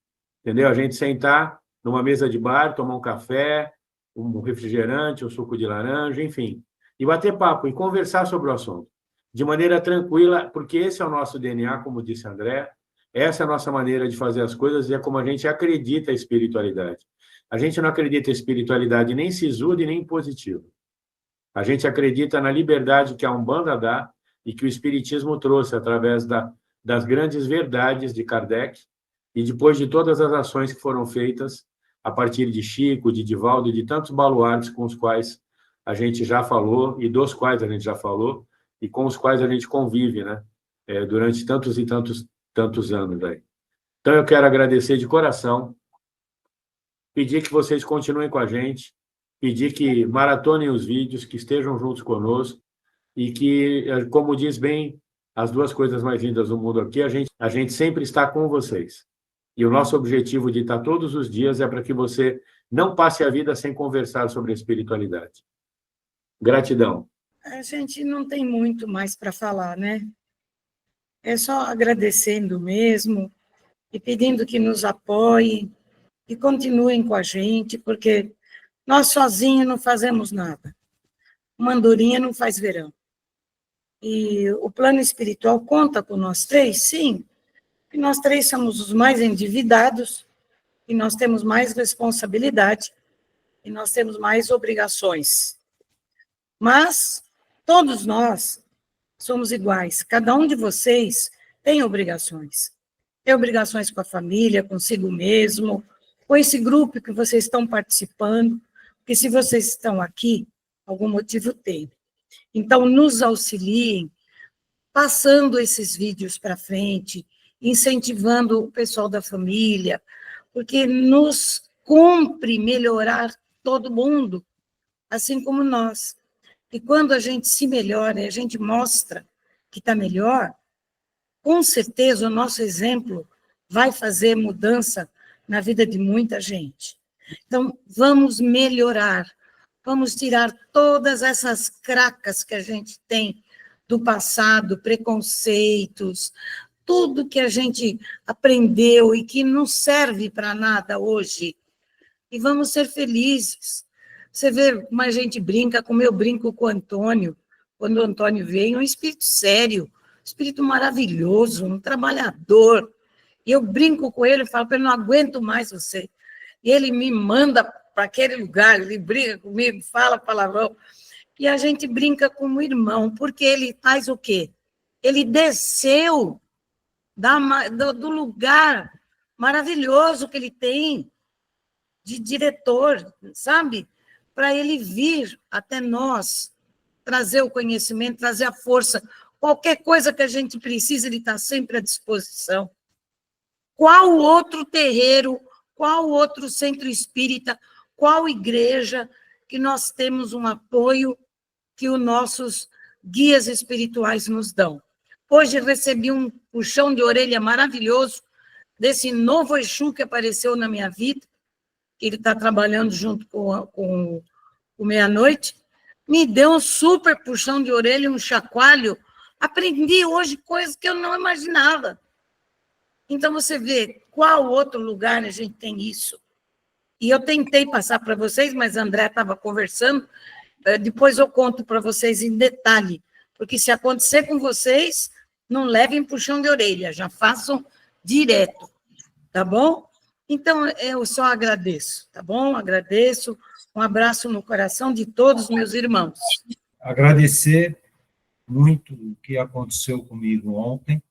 B: entendeu? A gente sentar numa mesa de bar, tomar um café, um refrigerante, um suco de laranja, enfim, e bater papo, e conversar sobre o assunto, de maneira tranquila, porque esse é o nosso DNA, como disse André, essa é a nossa maneira de fazer as coisas, e é como a gente acredita a espiritualidade. A gente não acredita em espiritualidade nem sisuda e nem positiva. A gente acredita na liberdade que a Umbanda dá e que o Espiritismo trouxe através das grandes verdades de Kardec, e depois de todas as ações que foram feitas a partir de Chico, de Divaldo e de tantos baluartes com os quais a gente já falou, e dos quais a gente já falou, e com os quais a gente convive, né? Durante tantos e tantos anos aí. Então, eu quero agradecer de coração, pedir que vocês continuem com a gente, pedir que maratonem os vídeos, que estejam juntos conosco, e que, como diz bem, as duas coisas mais lindas do mundo aqui, a gente sempre está com vocês. E o nosso objetivo de estar todos os dias é para que você não passe a vida sem conversar sobre a espiritualidade. Gratidão.
C: A gente não tem muito mais para falar, né? É só agradecendo mesmo e pedindo que nos apoiem e continuem com a gente, porque nós sozinhos não fazemos nada. Uma andorinha não faz verão. E o plano espiritual conta com nós três, sim, que nós três somos os mais endividados, e nós temos mais responsabilidade, e nós temos mais obrigações. Mas todos nós somos iguais. Cada um de vocês tem obrigações. Tem obrigações com a família, consigo mesmo, com esse grupo que vocês estão participando, porque se vocês estão aqui, algum motivo tem. Então, nos auxiliem, passando esses vídeos para frente, incentivando o pessoal da família, porque nos cumpre melhorar todo mundo, assim como nós. E quando a gente se melhora e a gente mostra que está melhor, com certeza o nosso exemplo vai fazer mudança na vida de muita gente. Então, vamos melhorar, vamos tirar todas essas cracas que a gente tem do passado, preconceitos, tudo que a gente aprendeu e que não serve para nada hoje. E vamos ser felizes. Você vê como a gente brinca, como eu brinco com o Antônio. Quando o Antônio vem, é um espírito sério, um espírito maravilhoso, um trabalhador. E eu brinco com ele, falo para ele, não aguento mais você. E ele me manda para aquele lugar, ele briga comigo, fala palavrão. E a gente brinca como irmão, porque ele faz o quê? Ele desceu do lugar maravilhoso que ele tem de diretor, sabe? Para ele vir até nós, trazer o conhecimento, trazer a força. Qualquer coisa que a gente precisa, ele está sempre à disposição. Qual outro terreiro, qual outro centro espírita, qual igreja que nós temos um apoio que os nossos guias espirituais nos dão? Hoje recebi um puxão de orelha maravilhoso desse novo Exu que apareceu na minha vida, que ele está trabalhando junto com o Meia-Noite, me deu um super puxão de orelha, um chacoalho. Aprendi hoje coisas que eu não imaginava. Então, você vê qual outro lugar a gente tem isso. E eu tentei passar para vocês, mas a André estava conversando. Depois eu conto para vocês em detalhe. Porque se acontecer com vocês, não levem puxão de orelha, já façam direto. Tá bom? Então, eu só agradeço, tá bom? Agradeço. Um abraço no coração de todos os meus irmãos.
E: Agradecer muito o que aconteceu comigo ontem.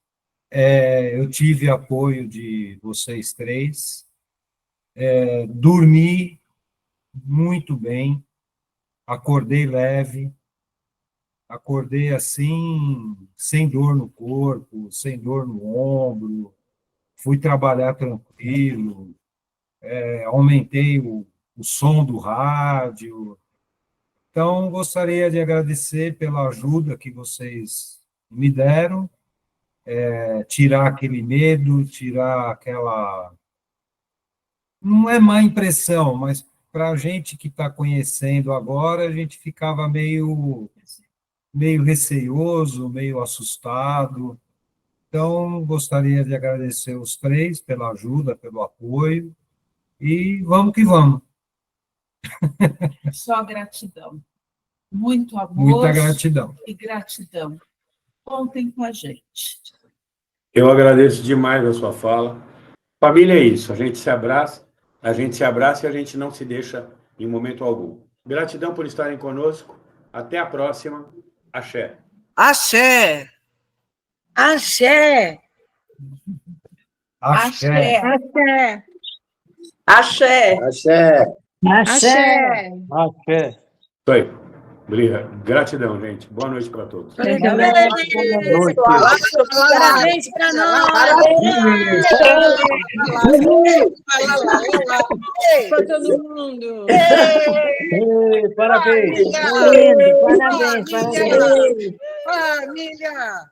E: Eu tive apoio de vocês três. Dormi muito bem. Acordei leve. Acordei assim, sem dor no corpo, sem dor no ombro. Fui trabalhar tranquilo. Aumentei o som do rádio. Então, gostaria de agradecer pela ajuda que vocês me deram, tirar aquele medo, tirar aquela... Não é má impressão, mas para a gente que está conhecendo agora, a gente ficava meio receioso, meio assustado. Então, gostaria de agradecer os três pela ajuda, pelo apoio, e vamos que vamos.
D: Só gratidão. Muito amor.
E: Muita gratidão.
D: E gratidão. Contem com a gente.
B: Eu agradeço demais a sua fala. Família é isso, a gente se abraça e a gente não se deixa em momento algum. Gratidão por estarem conosco. Até a próxima. Axé.
A: Axé.
C: Axé.
E: Axé.
C: Axé.
I: Axé.
J: Axé.
C: Axé.
G: Axé.
B: Isso aí. Gratidão, gente. Boa noite para todos.
C: Parabéns para nós.
H: Para todo mundo.
G: Parabéns.
F: Lindo, parabéns, parabéns.
A: Família.